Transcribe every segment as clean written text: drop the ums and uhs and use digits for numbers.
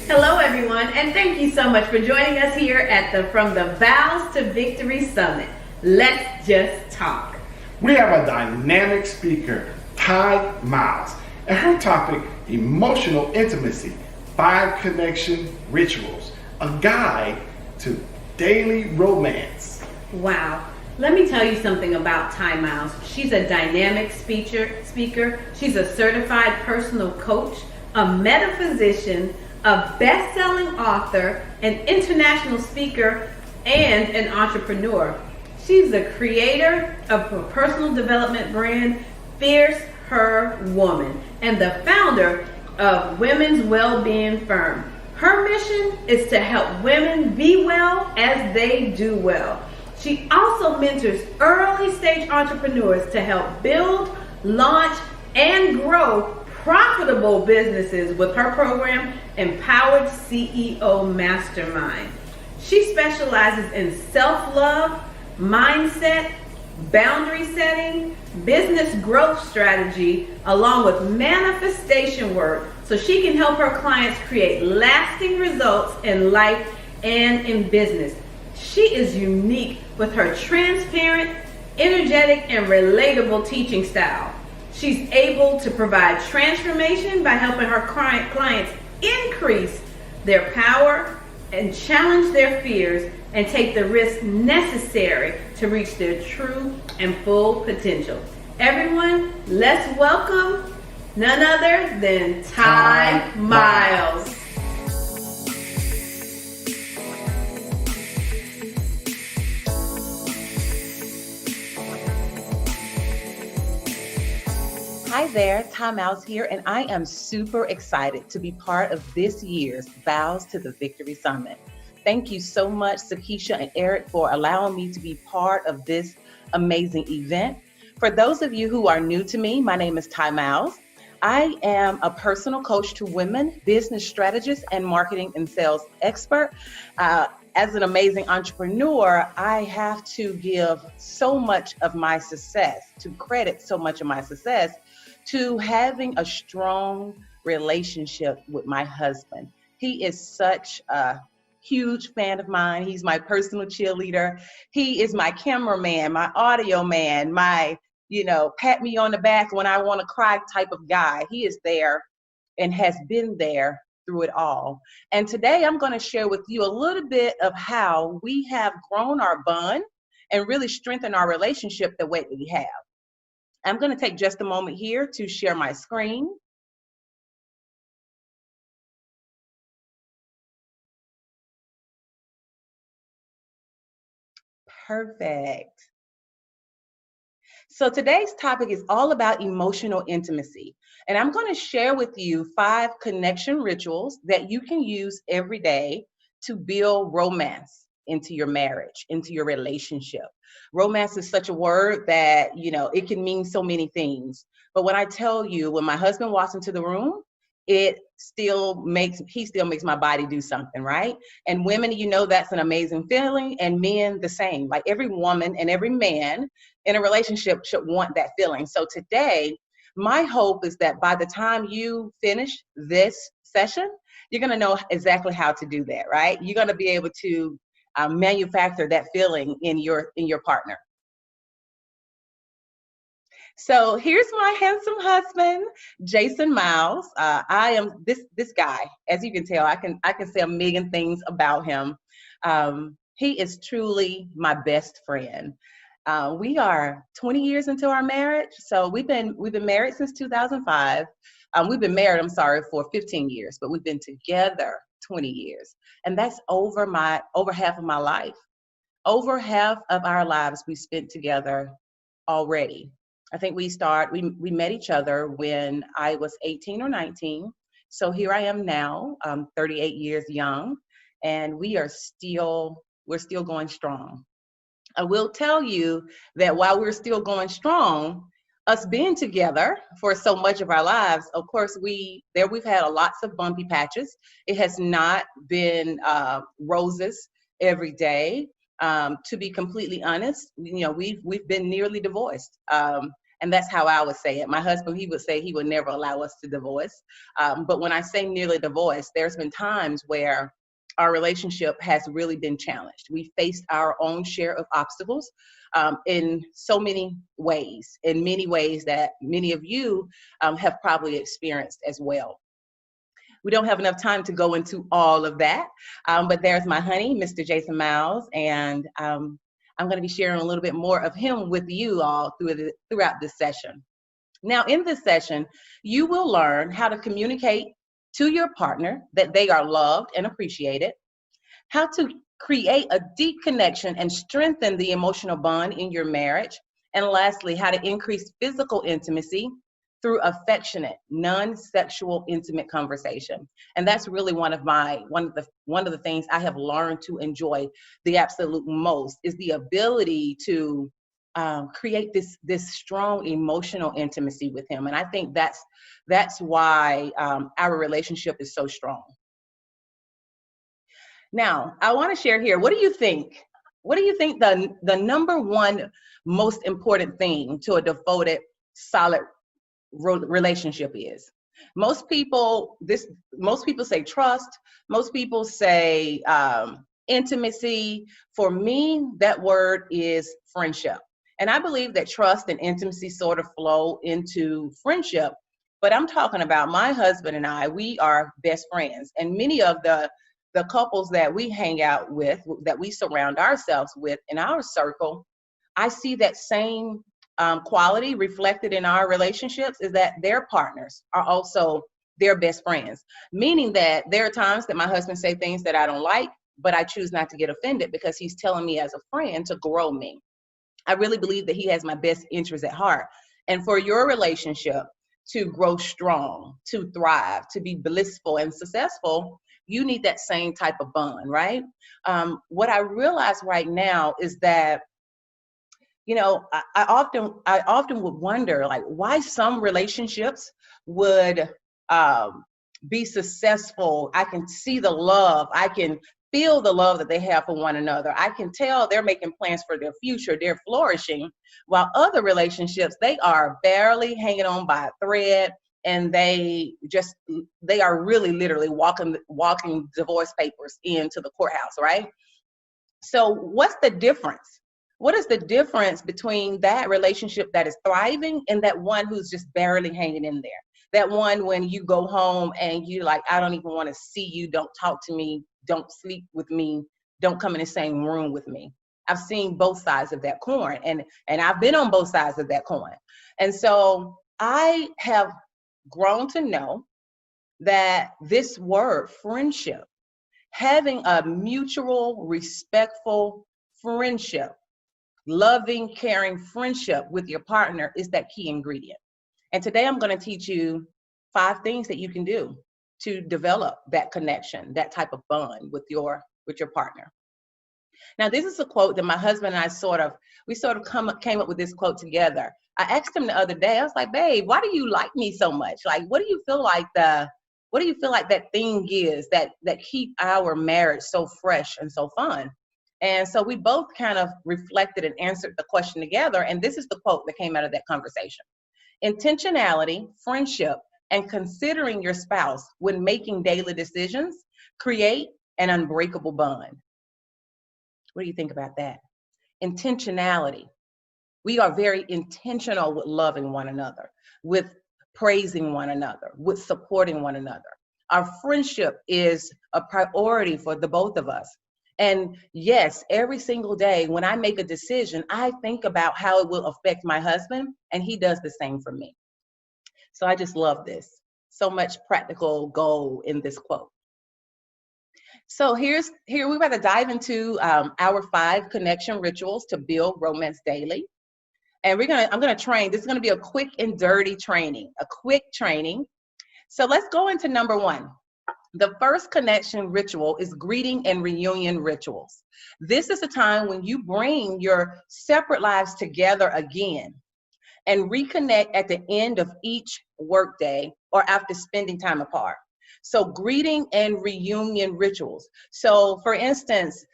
Hello, everyone, and thank you so much for joining us here at the From the Vows to Victory Summit. Let's just talk. We have a dynamic speaker, Ty Miles, and her topic, emotional intimacy, 5 connection rituals, a guide to daily romance. Wow. Let me tell you something about Ty Miles. She's a dynamic speaker. She's a certified personal coach, a metaphysician, a best-selling author, an international speaker, and an entrepreneur. She's the creator of a personal development brand, Fierce Her Woman, and the founder of Women's Wellbeing Firm. Her mission is to help women be well as they do well. She also mentors early stage entrepreneurs to help build, launch, and grow profitable businesses with her program, Empowered CEO Mastermind. She specializes in self-love, mindset, boundary setting, business growth strategy, along with manifestation work, so she can help her clients create lasting results in life and in business. She is unique with her transparent, energetic, and relatable teaching style. She's able to provide transformation by helping her clients increase their power and challenge their fears and take the risks necessary to reach their true and full potential. Everyone, let's welcome none other than Ty Miles. Hi there, Ty Miles here, and I am super excited to be part of this year's Vows to the Victory Summit. Thank you so much, Sakeisha and Eric, for allowing me to be part of this amazing event. For those of you who are new to me, my name is Ty Miles. I am a personal coach to women, business strategist, and marketing and sales expert. As an amazing entrepreneur, I have to give so much of my success, to credit so much of my success to having a strong relationship with my husband. He is such a huge fan of mine. He's my personal cheerleader. He is my cameraman, my audio man, my, pat me on the back when I want to cry type of guy. He is there and has been there through it all. And today I'm going to share with you a little bit of how we have grown our bond and really strengthened our relationship the way we have. I'm going to take just a moment here to share my screen. Perfect. So today's topic is all about emotional intimacy. And I'm going to share with you 5 connection rituals that you can use every day to build romance into your marriage, into your relationship. Romance is such a word that, it can mean so many things. But when I tell you, when my husband walks into the room, he still makes my body do something, right? And women, that's an amazing feeling, and men the same. Like every woman and every man in a relationship should want that feeling. So today, my hope is that by the time you finish this session, you're going to know exactly how to do that, right? You're going to be able to manufacture that feeling in your partner. So here's my handsome husband, Jason Miles. I am this guy. As you can tell, I can say a million things about him. He is truly my best friend. We are 20 years into our marriage, so we've been married since 2005. We've been married, for 15 years, but we've been together 20 years, and that's over half of my life. Over half of our lives we spent together already. I think we met each other when I was 18 or 19. So here I am now, 38 years young, and we're still going strong. I will tell you that while we're still going strong, us being together for so much of our lives, of course, we've had lots of bumpy patches. It has not been roses every day. To be completely honest, we've been nearly divorced. And that's how I would say it. My husband, he would say he would never allow us to divorce. But when I say nearly divorced, there's been times where our relationship has really been challenged. We faced our own share of obstacles in so many ways, that many of you have probably experienced as well. We don't have enough time to go into all of that, but there's my honey, Mr. Jason Miles, and I'm going to be sharing a little bit more of him with you all throughout this session. Now, in this session, you will learn how to communicate to your partner that they are loved and appreciated, how to create a deep connection and strengthen the emotional bond in your marriage, and lastly, how to increase physical intimacy through affectionate, non-sexual, intimate conversation. And that's really one of the things I have learned to enjoy the absolute most, is the ability to create this strong emotional intimacy with him. And I think that's why our relationship is so strong. Now, I want to share here, what do you think? What do you think the number one most important thing to a devoted, solid relationship is? Most people say trust. Most people say intimacy. For me, that word is friendship. And I believe that trust and intimacy sort of flow into friendship. But I'm talking about my husband and I, we are best friends. And many of the couples that we hang out with, that we surround ourselves with in our circle, I see that same quality reflected in our relationships, is that their partners are also their best friends. Meaning that there are times that my husband say things that I don't like, but I choose not to get offended because he's telling me as a friend to grow me. I really believe that he has my best interest at heart. And for your relationship to grow strong, to thrive, to be blissful and successful, you need that same type of bond, right? What I realize right now is that, you know, I often would wonder, like, why some relationships would be successful. I can see the love. I can feel the love that they have for one another. I can tell they're making plans for their future. They're flourishing. While other relationships, they are barely hanging on by a thread, and they are really literally walking divorce papers into the courthouse, right? So what's the difference? What is the difference between that relationship that is thriving and that one who's just barely hanging in there? That one when you go home and you're like, I don't even want to see you, don't talk to me, don't sleep with me, don't come in the same room with me. I've seen both sides of that coin, and I've been on both sides of that coin. And so I have grown to know that this word, friendship, having a mutual, respectful friendship, loving, caring friendship with your partner is that key ingredient. And today I'm going to teach you 5 things that you can do to develop that connection, that type of bond with your partner. Now, this is a quote that my husband and I came up with this quote together. I asked him the other day, I was like, babe, why do you like me so much? Like, what do you feel like that thing is that keep our marriage so fresh and so fun? And so we both kind of reflected and answered the question together. And this is the quote that came out of that conversation. Intentionality, friendship, and considering your spouse when making daily decisions create an unbreakable bond. What do you think about that? Intentionality. We are very intentional with loving one another, with praising one another, with supporting one another. Our friendship is a priority for the both of us. And yes, every single day when I make a decision, I think about how it will affect my husband, and he does the same for me. So I just love this. So much practical gold in this quote. So here we're about to dive into our 5 connection rituals to build romance daily. And I'm gonna train. This is gonna be a quick and dirty training, So let's go into number 1. The first connection ritual is greeting and reunion rituals. This is a time when you bring your separate lives together again and reconnect at the end of each workday or after spending time apart. So greeting and reunion rituals. So for instance,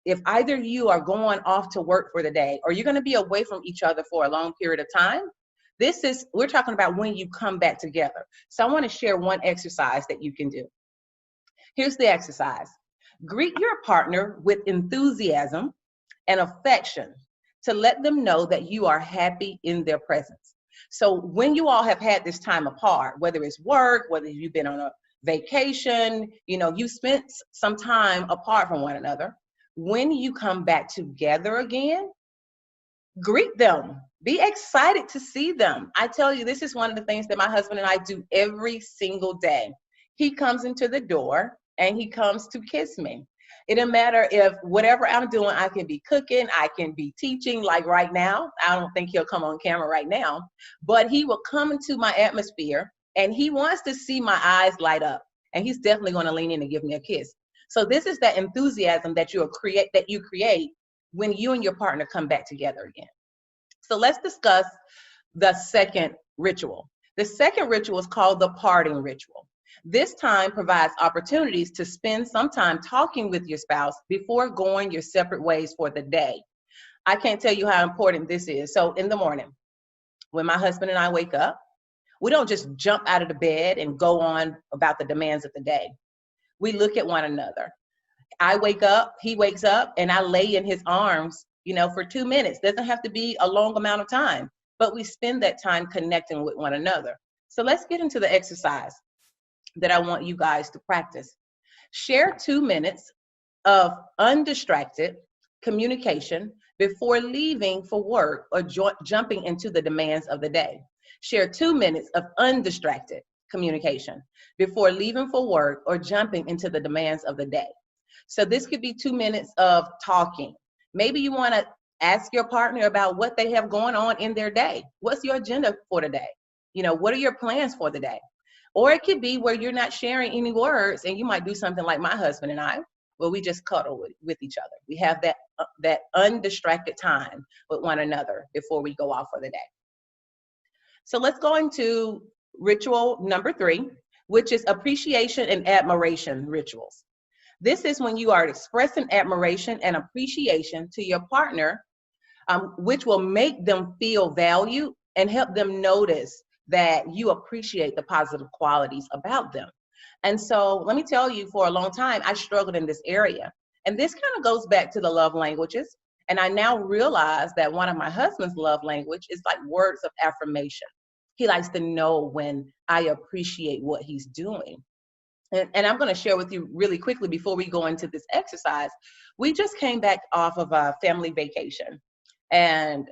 if either you are going off to work for the day or you're going to be away from each other for a long period of time, we're talking about when you come back together. So I want to share one exercise that you can do. Here's the exercise. Greet your partner with enthusiasm and affection to let them know that you are happy in their presence. So when you all have had this time apart, whether it's work, whether you've been on a vacation, you spent some time apart from one another, when you come back together again, greet them. Be excited to see them. I tell you, this is one of the things that my husband and I do every single day. He comes into the door and he comes to kiss me. It doesn't matter if whatever I'm doing, I can be cooking, I can be teaching, like right now. I don't think he'll come on camera right now, but he will come into my atmosphere and he wants to see my eyes light up. And he's definitely going to lean in and give me a kiss. So this is that enthusiasm that you create when you and your partner come back together again. So let's discuss the second ritual. The second ritual is called the parting ritual. This time provides opportunities to spend some time talking with your spouse before going your separate ways for the day. I can't tell you how important this is. So in the morning, when my husband and I wake up, we don't just jump out of the bed and go on about the demands of the day. We look at one another. I wake up, he wakes up, and I lay in his arms, for 2 minutes. Doesn't have to be a long amount of time, but we spend that time connecting with one another. So let's get into the exercise that I want you guys to practice. Share 2 minutes of undistracted communication before leaving for work or jumping into the demands of the day. Share 2 minutes of undistracted communication before leaving for work or jumping into the demands of the day. So this could be 2 minutes of talking. Maybe you want to ask your partner about what they have going on in their day. What's your agenda for the day? What are your plans for the day? Or it could be where you're not sharing any words and you might do something like my husband and I, where we just cuddle with each other. We have that undistracted time with one another before we go off for the day. So let's go into ritual number 3, which is appreciation and admiration rituals. This is when you are expressing admiration and appreciation to your partner, which will make them feel valued and help them notice that you appreciate the positive qualities about them. And so let me tell you, for a long time, I struggled in this area. And this kind of goes back to the love languages. And I now realize that one of my husband's love language is like words of affirmation. He likes to know when I appreciate what he's doing. And I'm going to share with you really quickly before we go into this exercise. We just came back off of a family vacation. And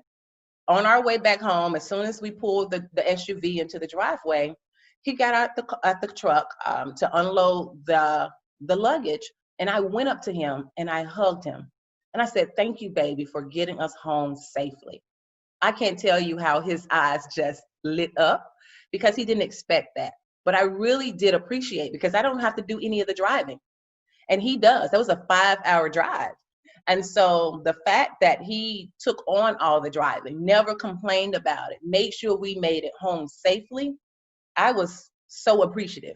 on our way back home, as soon as we pulled the SUV into the driveway, he got out the truck to unload the luggage. And I went up to him and I hugged him. And I said, "Thank you, baby, for getting us home safely." I can't tell you how his eyes just lit up because he didn't expect that. But I really did appreciate, because I don't have to do any of the driving. And he does. That was a 5-hour drive. And so the fact that he took on all the driving, never complained about it, made sure we made it home safely, I was so appreciative.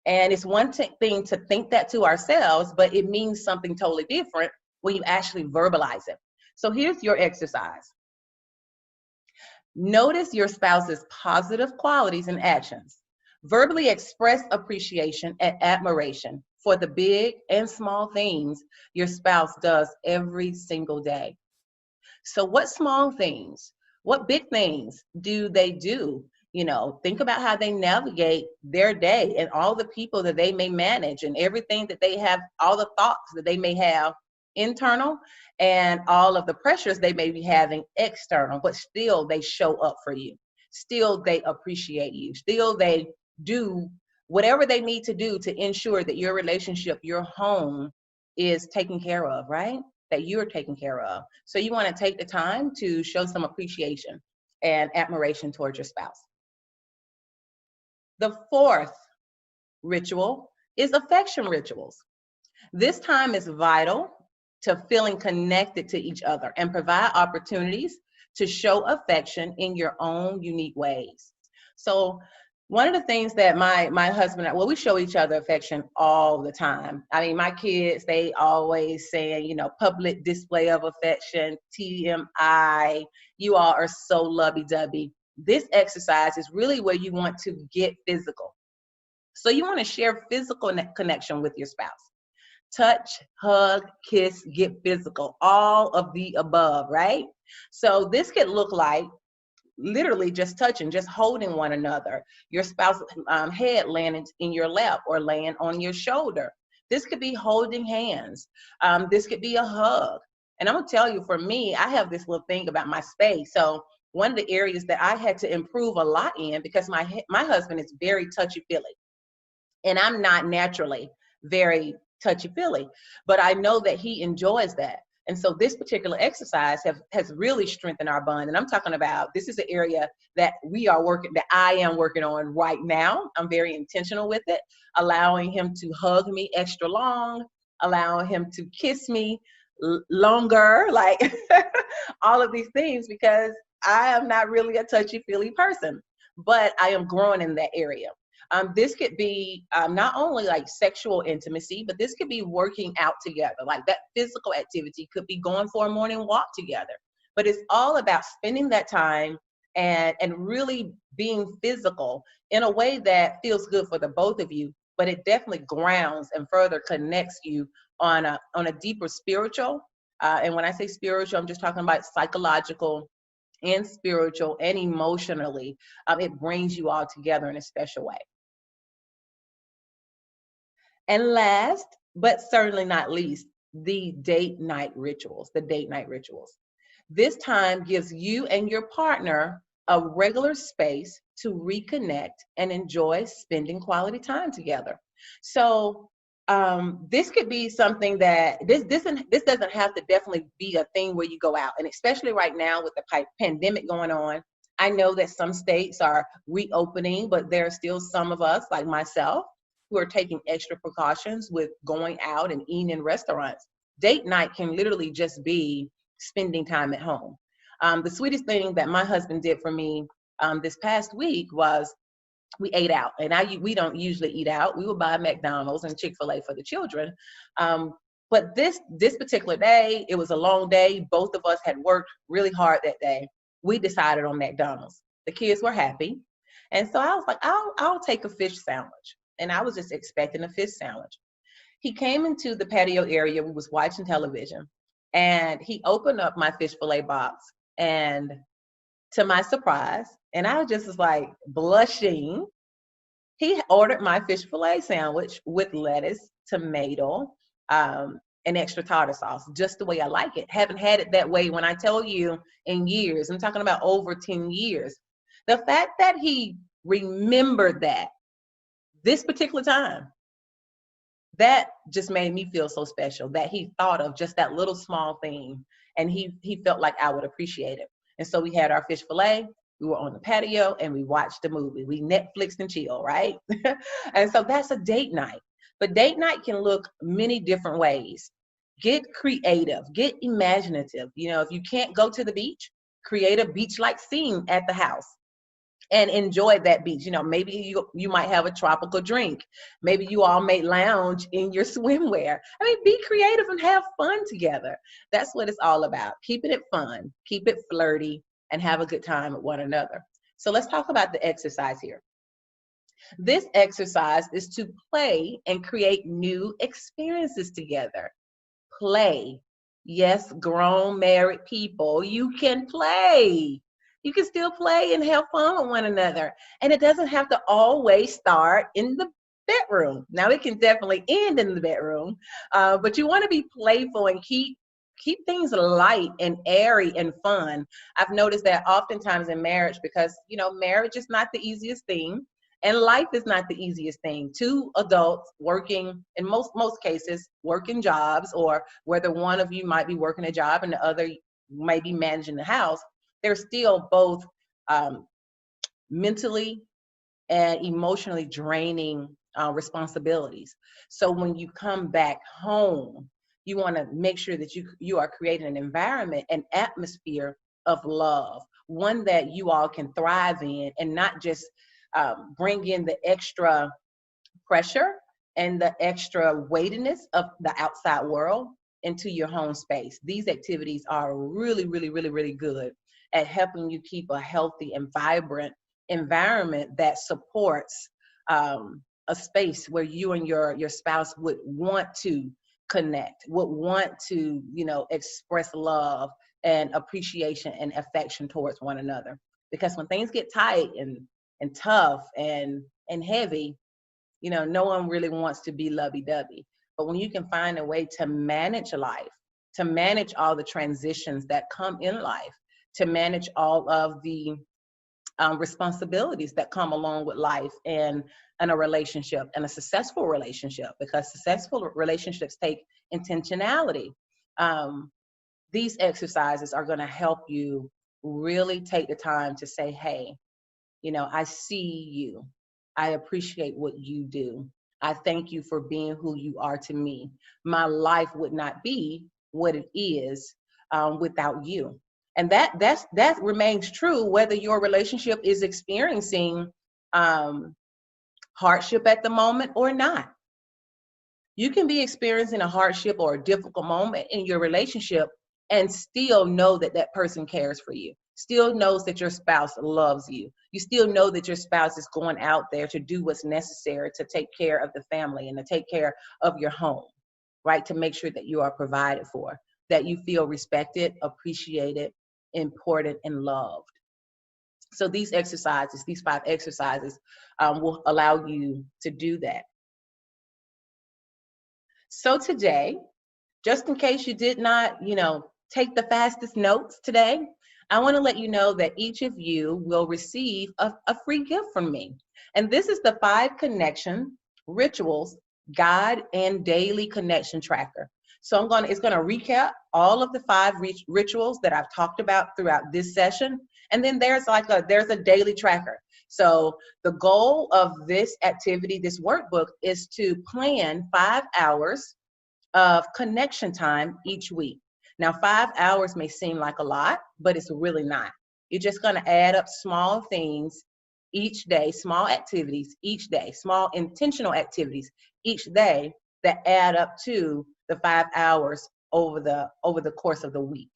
And it's one thing to think that to ourselves, but it means something totally different when you actually verbalize it. So here's your exercise. Notice your spouse's positive qualities and actions. Verbally express appreciation and admiration for the big and small things your spouse does every single day. So what small things, what big things do they do? Think about how they navigate their day and all the people that they may manage and everything that they have, all the thoughts that they may have internal and all of the pressures they may be having external, but still they show up for you. Still they appreciate you. Still they do whatever they need to do to ensure that your relationship, your home is taken care of, right? That you're taken care of. So you want to take the time to show some appreciation and admiration towards your spouse. The 4th ritual is affection rituals. This time is vital to feeling connected to each other and provide opportunities to show affection in your own unique ways. So One of the things that my husband, well, we show each other affection all the time. I mean, my kids, they always saying, you know, public display of affection, TMI, you all are so lovey-dovey. This exercise is really where you want to get physical. So you want to share physical connection with your spouse. Touch, hug, kiss, get physical, all of the above, right? So this could look like literally just touching, just holding one another, your spouse's head laying in your lap or laying on your shoulder. This could be holding hands. This could be a hug. And I'm gonna tell you, for me, I have this little thing about my space. So one of the areas that I had to improve a lot in, because my husband is very touchy-feely, and I'm not naturally very touchy-feely, but I know that he enjoys that. And so this particular exercise has really strengthened our bond. And I'm talking about, this is an area that I am working on right now. I'm very intentional with it, allowing him to hug me extra long, allowing him to kiss me longer, like all of these things, because I am not really a touchy-feely person, but I am growing in that area. This could be not only like sexual intimacy, but this could be working out together. Like that physical activity could be going for a morning walk together. But it's all about spending that time and really being physical in a way that feels good for the both of you. But it definitely grounds and further connects you on a deeper spiritual. And when I say spiritual, I'm just talking about psychological and spiritual and emotionally. It brings you all together in a special way. And last, but certainly not least, the date night rituals, This time gives you and your partner a regular space to reconnect and enjoy spending quality time together. So this could be something that this doesn't have to definitely be a thing where you go out. And especially right now with the pandemic going on, I know that some states are reopening, but there are still some of us, like myself, who are taking extra precautions with going out and eating in restaurants. Date night can literally just be spending time at home. The sweetest thing that my husband did for me this past week was we ate out. And we don't usually eat out. We would buy McDonald's and Chick-fil-A for the children. But this particular day, it was a long day. Both of us had worked really hard that day. We decided on McDonald's. The kids were happy. And so I was like, I'll take a fish sandwich. And I was just expecting a fish sandwich. He came into the patio area. We was watching television, and he opened up my fish fillet box. And to my surprise, and I just was like blushing, he ordered my fish fillet sandwich with lettuce, tomato, and extra tartar sauce, just the way I like it. Haven't had it that way, when I tell you, in years. I'm talking about over 10 years. The fact that he remembered that this particular time, that just made me feel so special, that he thought of just that little small thing, and he felt like I would appreciate it. And so we had our fish fillet, we were on the patio, and we watched a movie. We Netflixed and chill, right? And so that's a date night. But date night can look many different ways. Get creative, get imaginative. You know, if you can't go to the beach, create a beach-like scene at the house and enjoy that beach. You know, maybe you might have a tropical drink. Maybe you all may lounge in your swimwear. I mean, be creative and have fun together. That's what it's all about. Keeping it fun, keep it flirty, and have a good time with one another. So let's talk about the exercise here. This exercise is to play and create new experiences together. Play. Yes, grown married people, you can play. You can still play and have fun with one another. And it doesn't have to always start in the bedroom. Now, it can definitely end in the bedroom, but you want to be playful and keep things light and airy and fun. I've noticed that oftentimes in marriage, because, you know, marriage is not the easiest thing, and life is not the easiest thing. Two adults working, in most cases, working jobs, or whether one of you might be working a job and the other might be managing the house, they're still both mentally and emotionally draining responsibilities. So when you come back home, you want to make sure that you are creating an environment, an atmosphere of love, one that you all can thrive in, and not just bring in the extra pressure and the extra weightiness of the outside world into your home space. These activities are really, really, really, really good at helping you keep a healthy and vibrant environment that supports a space where you and your spouse would want to connect, would want to, express love and appreciation and affection towards one another. Because when things get tight and tough and heavy, no one really wants to be lovey-dovey. But when you can find a way to manage life, to manage all the transitions that come in life, to manage all of the responsibilities that come along with life and a relationship, and a successful relationship, because successful relationships take intentionality. These exercises are going to help you really take the time to say, hey, I see you. I appreciate what you do. I thank you for being who you are to me. My life would not be what it is without you. And that remains true whether your relationship is experiencing hardship at the moment or not. You can be experiencing a hardship or a difficult moment in your relationship and still know that that person cares for you, still knows that your spouse loves you. You still know that your spouse is going out there to do what's necessary to take care of the family and to take care of your home, right? To make sure that you are provided for, that you feel respected, appreciated, important, and loved. So these exercises, these 5 exercises will allow you to do that. So today, just in case you did not, take the fastest notes today, I want to let you know that each of you will receive a free gift from me. And this is the 5 connection rituals guide and daily connection tracker. So it's going to recap all of the 5 rituals that I've talked about throughout this session. And then there's a daily tracker. So the goal of this activity, this workbook, is to plan 5 hours of connection time each week. Now, 5 hours may seem like a lot, but it's really not. You're just going to add up small things each day, small activities each day, small intentional activities each day that add up to the 5 hours over the course of the week.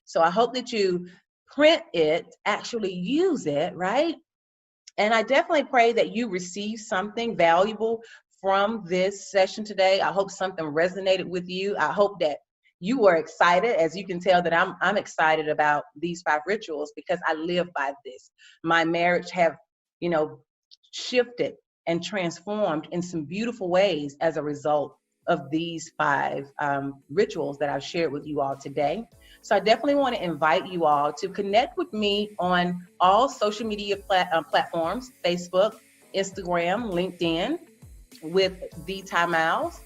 So I hope that you print it, actually use it, right? And I definitely pray that you receive something valuable from this session today. I hope something resonated with you. I hope that you were excited. As you can tell that I'm excited about these 5 rituals because I live by this. My marriage have, shifted and transformed in some beautiful ways as a result of these 5 rituals that I've shared with you all today. So I definitely want to invite you all to connect with me on all social media platforms, Facebook, Instagram, LinkedIn, with The Ty Miles.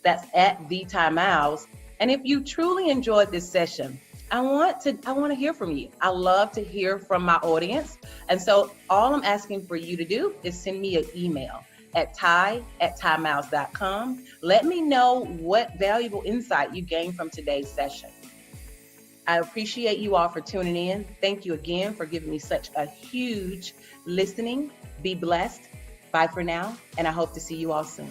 That's at The Ty Miles. And if you truly enjoyed this session, I want to hear from you. I love to hear from my audience. And so all I'm asking for you to do is send me an email at ty@tymiles.com. Let me know what valuable insight you gained from today's session. I appreciate you all for tuning in. Thank you again for giving me such a huge listening. Be blessed. Bye for now, and I hope to see you all soon.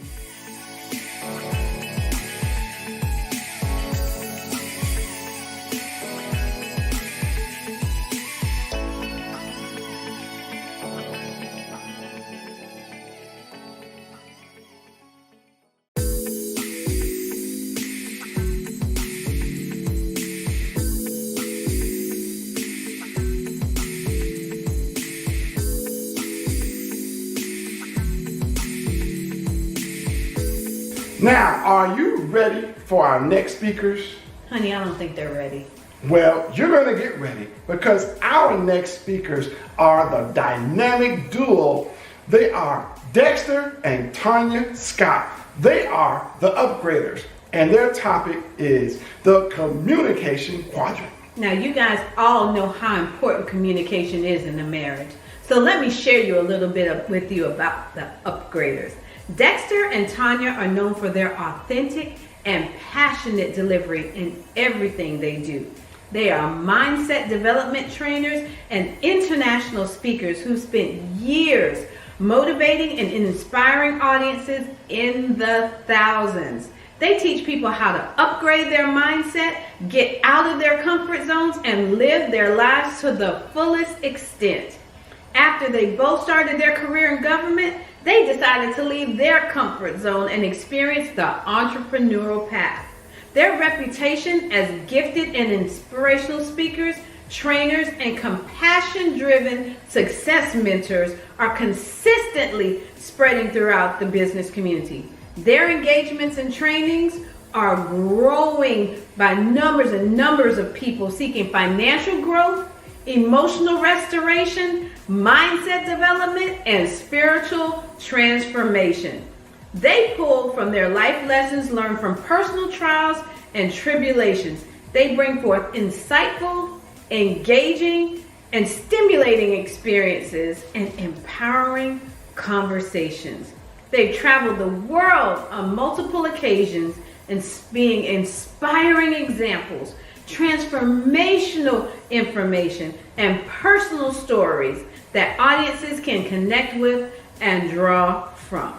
Now, are you ready for our next speakers? Honey, I don't think they're ready. Well, you're going to get ready because our next speakers are the dynamic duo. They are Dexter and Tanya Scott. They are the upgraders, and their topic is the communication quadrant. Now, you guys all know how important communication is in a marriage. So let me share you a little bit with you about the upgraders. Dexter and Tanya are known for their authentic and passionate delivery in everything they do. They are mindset development trainers and international speakers who spent years motivating and inspiring audiences in the thousands. They teach people how to upgrade their mindset, get out of their comfort zones, and live their lives to the fullest extent. After they both started their career in government, they decided to leave their comfort zone and experience the entrepreneurial path. Their reputation as gifted and inspirational speakers, trainers, and compassion-driven success mentors are consistently spreading throughout the business community. Their engagements and trainings are growing by numbers and numbers of people seeking financial growth, emotional restoration, mindset development, and spiritual transformation. They pull from their life lessons learned from personal trials and tribulations. They bring forth insightful, engaging, and stimulating experiences and empowering conversations. They've traveled the world on multiple occasions and being inspiring examples, transformational information, and personal stories that audiences can connect with and draw from.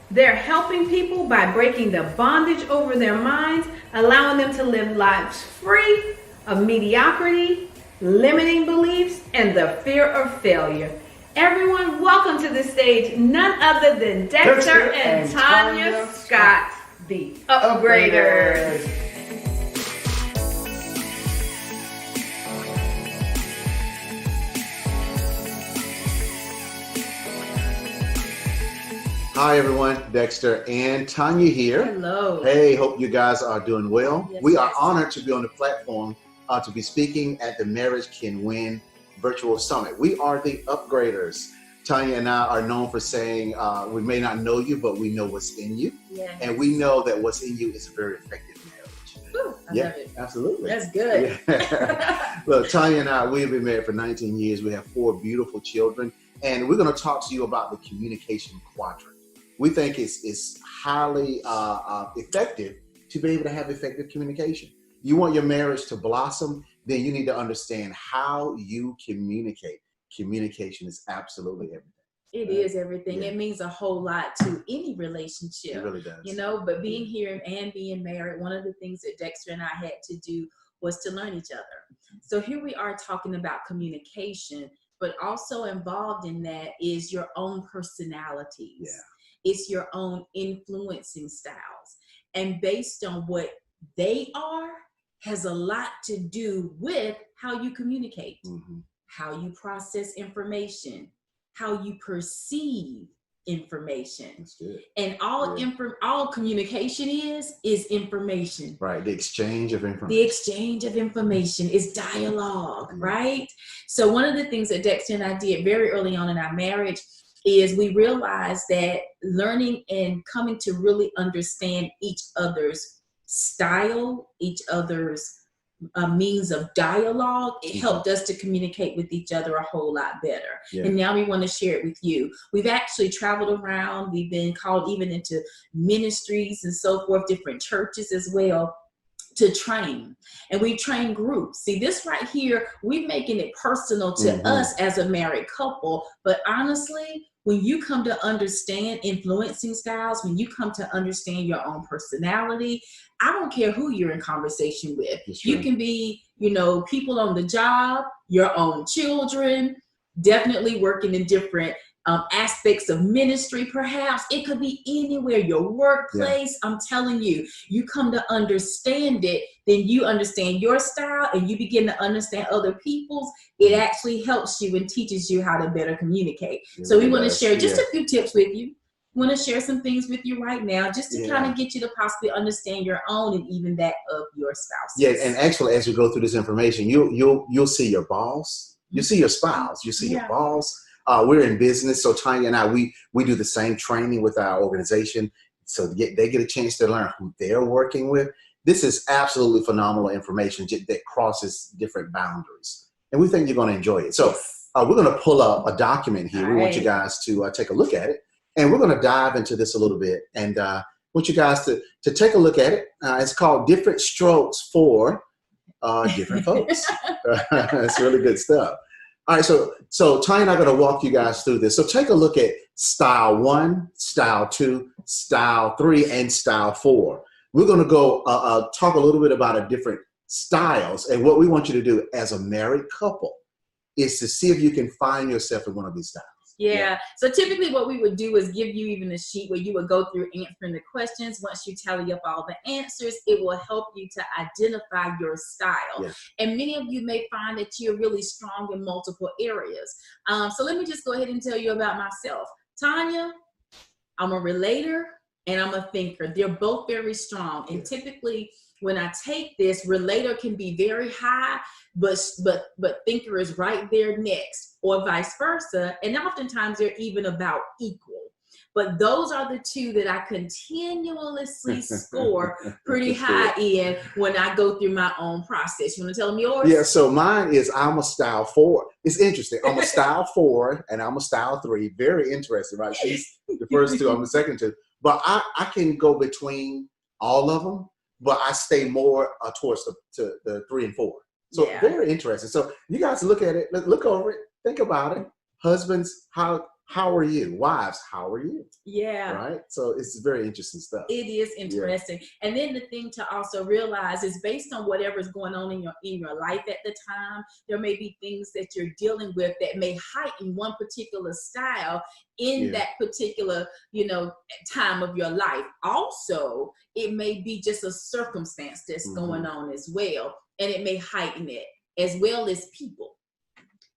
They're helping people by breaking the bondage over their minds, allowing them to live lives free of mediocrity, limiting beliefs, and the fear of failure. Everyone, welcome to the stage none other than Dexter and Tanya Scott, the Upgraders. Hi everyone, Dexter and Tanya here. Hello. Hey, hope you guys are doing well. Yes, we are yes. honored to be on the platform to be speaking at the Marriage Can Win Virtual Summit. We are the Upgraders. Tanya and I are known for saying we may not know you, but we know what's in you. Yes. And we know that what's in you is a very effective marriage. Whew, I love it. Absolutely. That's good. Yeah. Look, Tanya and I, we've been married for 19 years. We have 4 beautiful children. And we're going to talk to you about the communication quadrant. We think it's highly effective to be able to have effective communication. You want your marriage to blossom, then you need to understand how you communicate. Communication is absolutely everything. It is everything. Yeah. It means a whole lot to any relationship. It really does. You know, but being here and being married, one of the things that Dexter and I had to do was to learn each other. So here we are talking about communication, but also involved in that is your own personalities. Yeah. It's your own influencing styles. And based on what they are, has a lot to do with how you communicate, how you process information, how you perceive information. That's good. And all communication is information. Right, the exchange of information. The exchange of information is dialogue, right? So one of the things that Dexter and I did very early on in our marriage is we realized that learning and coming to really understand each other's style, each other's means of dialogue, it helped us to communicate with each other a whole lot better. Yeah. And now we want to share it with you. We've actually traveled around. We've been called even into ministries and so forth, different churches as well, to train. And we train groups. See, this right here, we're making it personal to us as a married couple. But honestly, when you come to understand influencing styles, when you come to understand your own personality, I don't care who you're in conversation with. You can be, people on the job, your own children, definitely working in different aspects of ministry, perhaps. It could be anywhere, your workplace. Yeah. I'm telling you, you come to understand it, then you understand your style and you begin to understand other people's. It actually helps you and teaches you how to better communicate. Yeah, so we want to share just a few tips with you. We want to share some things with you right now, just to kind of get you to possibly understand your own and even that of your spouse. Yeah, and actually, as we go through this information, you'll see your boss, you see your spouse, you see your boss. We're in business, so Tanya and I, we do the same training with our organization, so they get a chance to learn who they're working with. This is absolutely phenomenal information that crosses different boundaries, and we think you're going to enjoy it. So we're going to pull up a document here. We want you guys to take a look at it, and we're going to dive into this a little bit, and want you guys to take a look at it. It's called Different Strokes for Different Folks. It's really good stuff. All right, so Tanya and I are going to walk you guys through this. So take a look at style 1, style 2, style 3, and style 4. We're going to go talk a little bit about different styles. And what we want you to do as a married couple is to see if you can find yourself in one of these styles. Yeah. So typically what we would do is give you even a sheet where you would go through answering the questions. Once you tally up all the answers, it will help you to identify your style. Yeah. And many of you may find that you're really strong in multiple areas. So let me just go ahead and tell you about myself. Tanya, I'm a relator and I'm a thinker. They're both very strong. And typically when I take this, relator can be very high, but thinker is right there next, or vice versa. And oftentimes they're even about equal. But those are the two that I continuously score pretty high in when I go through my own process. You want to tell them yours? Yeah, so mine is I'm a style 4. It's interesting. I'm a style 4 and I'm a style 3. Very interesting, right? She's the first two, I'm the second two. But I can go between all of them, but I stay more towards the 3 and 4. So very interesting. So you guys look at it, look over it, think about it. Husbands, how are you? Wives, how are you? Yeah. Right? So it's very interesting stuff. It is interesting. Yeah. And then the thing to also realize is based on whatever's going on in your life at the time, there may be things that you're dealing with that may heighten one particular style in that particular, time of your life. Also, it may be just a circumstance that's going on as well, and it may heighten it, as well as people.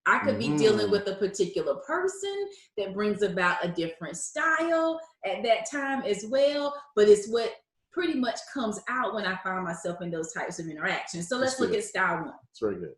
I could be dealing with a particular person that brings about a different style at that time as well, but it's what pretty much comes out when I find myself in those types of interactions. So let's look at style 1. It's very good.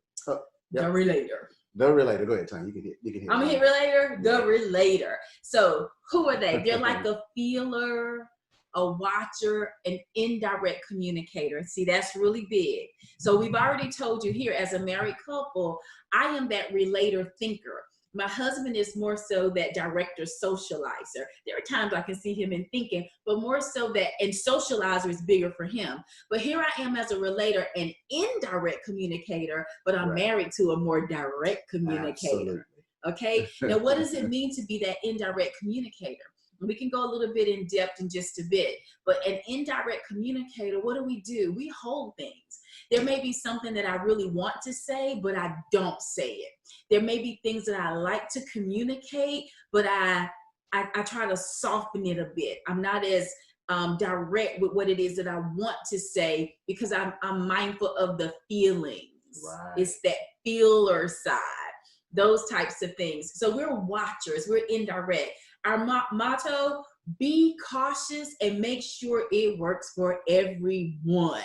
The relator. The relator. Go ahead, Tanya. You can hit. I'm a hit relator. The relator. So who are they? They're like a feeler, a watcher, an indirect communicator. See, that's really big. So we've already told you here, as a married couple, I am that relator thinker. My husband is more so that director socializer. There are times I can see him in thinking, but more so that, and socializer is bigger for him. But here I am as a relator, an indirect communicator, but I'm married to a more direct communicator. Absolutely. Okay. Now, what does it mean to be that indirect communicator? We can go a little bit in depth in just a bit, but an indirect communicator, what do? We hold things. There may be something that I really want to say, but I don't say it. There may be things that I like to communicate, but I try to soften it a bit. I'm not as direct with what it is that I want to say because I'm mindful of the feelings. Right. It's that feeler side, those types of things. So we're watchers, we're indirect. Our motto, be cautious and make sure it works for everyone.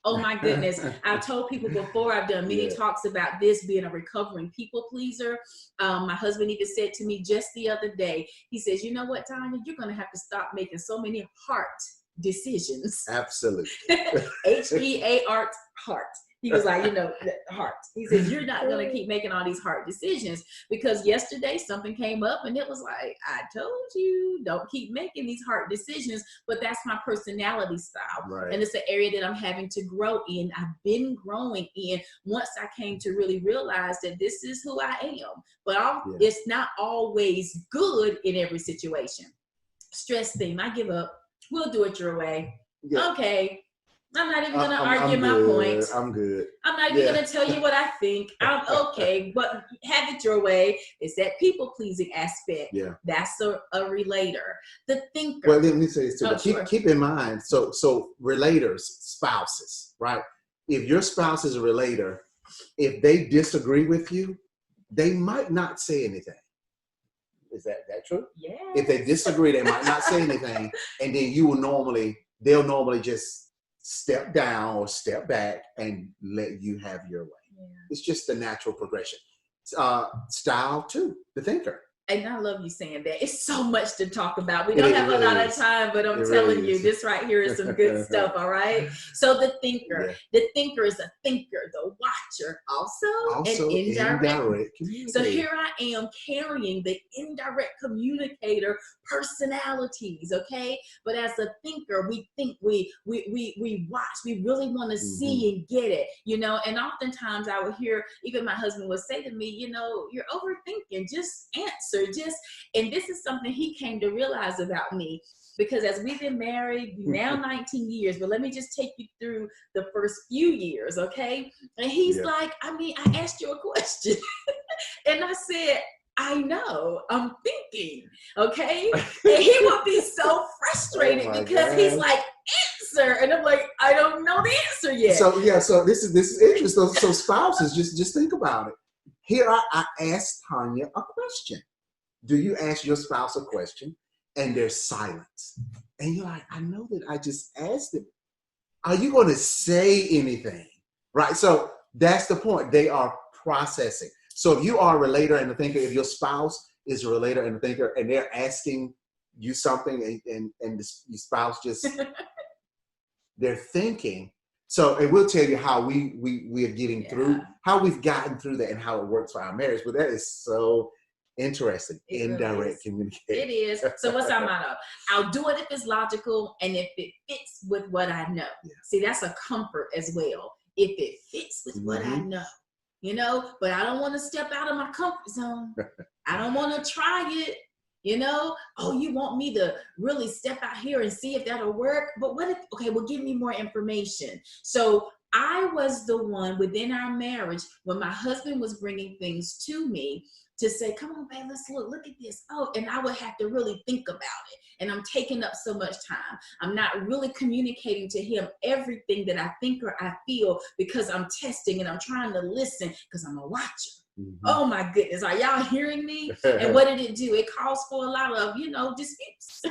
Oh my goodness. I've told people before, I've done many talks about this, being a recovering people pleaser. My husband even said to me just the other day, he says, you know what, Tanya, you're going to have to stop making so many heart decisions. Absolutely. H-E-A-R, heart. He was like, heart. He said, you're not going to keep making all these hard decisions, because yesterday something came up and it was like, I told you, don't keep making these hard decisions. But that's my personality style. Right. And it's an area that I'm having to grow in. I've been growing in once I came to really realize that this is who I am. But it's not always good in every situation. Stress theme, I give up. We'll do it your way. Yeah. Okay. I'm not even going to argue my point. I'm good. I'm not even going to tell you what I think. I'm okay, but have it your way. It's that people-pleasing aspect. Yeah. That's a relator. The thinker. Well, let me say this too. Keep in mind, so relators, spouses, right? If your spouse is a relator, if they disagree with you, they might not say anything. Is that true? Yeah. If they disagree, they might not say anything, and then they'll normally just step down or step back and let you have your way. Yeah. It's just the natural progression. Style 2, the thinker. And I love you saying that. It's so much to talk about. We don't have a lot of time, but I'm telling you, this right here is some good stuff, all right? So the thinker. Yeah. The thinker is a thinker, the watcher, also an indirect. So here I am carrying the indirect communicator personalities, okay? But as a thinker, we think, we watch, we really want to see and get it, and oftentimes I would hear, even my husband would say to me, you're overthinking, just answer. answer. And this is something he came to realize about me, because as we've been married now 19 years, but let me just take you through the first few years, okay? And he's like, I asked you a question. And I said, I know, I'm thinking, okay? And he would be so frustrated because he's like, answer. And I'm like, I don't know the answer yet. So this is interesting. So spouses, just think about it. Here I asked Tanya a question. Do you ask your spouse a question and there's silence? And you're like, I know that I just asked him. Are you going to say anything? Right? So that's the point. They are processing. So if you are a relator and a thinker, if your spouse is a relator and a thinker, and they're asking you something and your spouse just, they're thinking. So it will tell you how we are getting through, how we've gotten through that and how it works for our marriage. But that is so interesting. Indirect communication. It is. So what's our motto? I'll do it if it's logical and if it fits with what I know. Yeah. See, that's a comfort as well. If it fits with what I know. You know, but I don't want to step out of my comfort zone. I don't want to try it. You know, oh, you want me to really step out here and see if that'll work? But what if, okay, well, give me more information. So I was the one within our marriage when my husband was bringing things to me to say, come on, babe, let's look at this. Oh, and I would have to really think about it. And I'm taking up so much time. I'm not really communicating to him everything that I think or I feel because I'm testing and I'm trying to listen because I'm a watcher. Mm-hmm. Oh my goodness, are y'all hearing me? And what did it do? It calls for a lot of, disputes.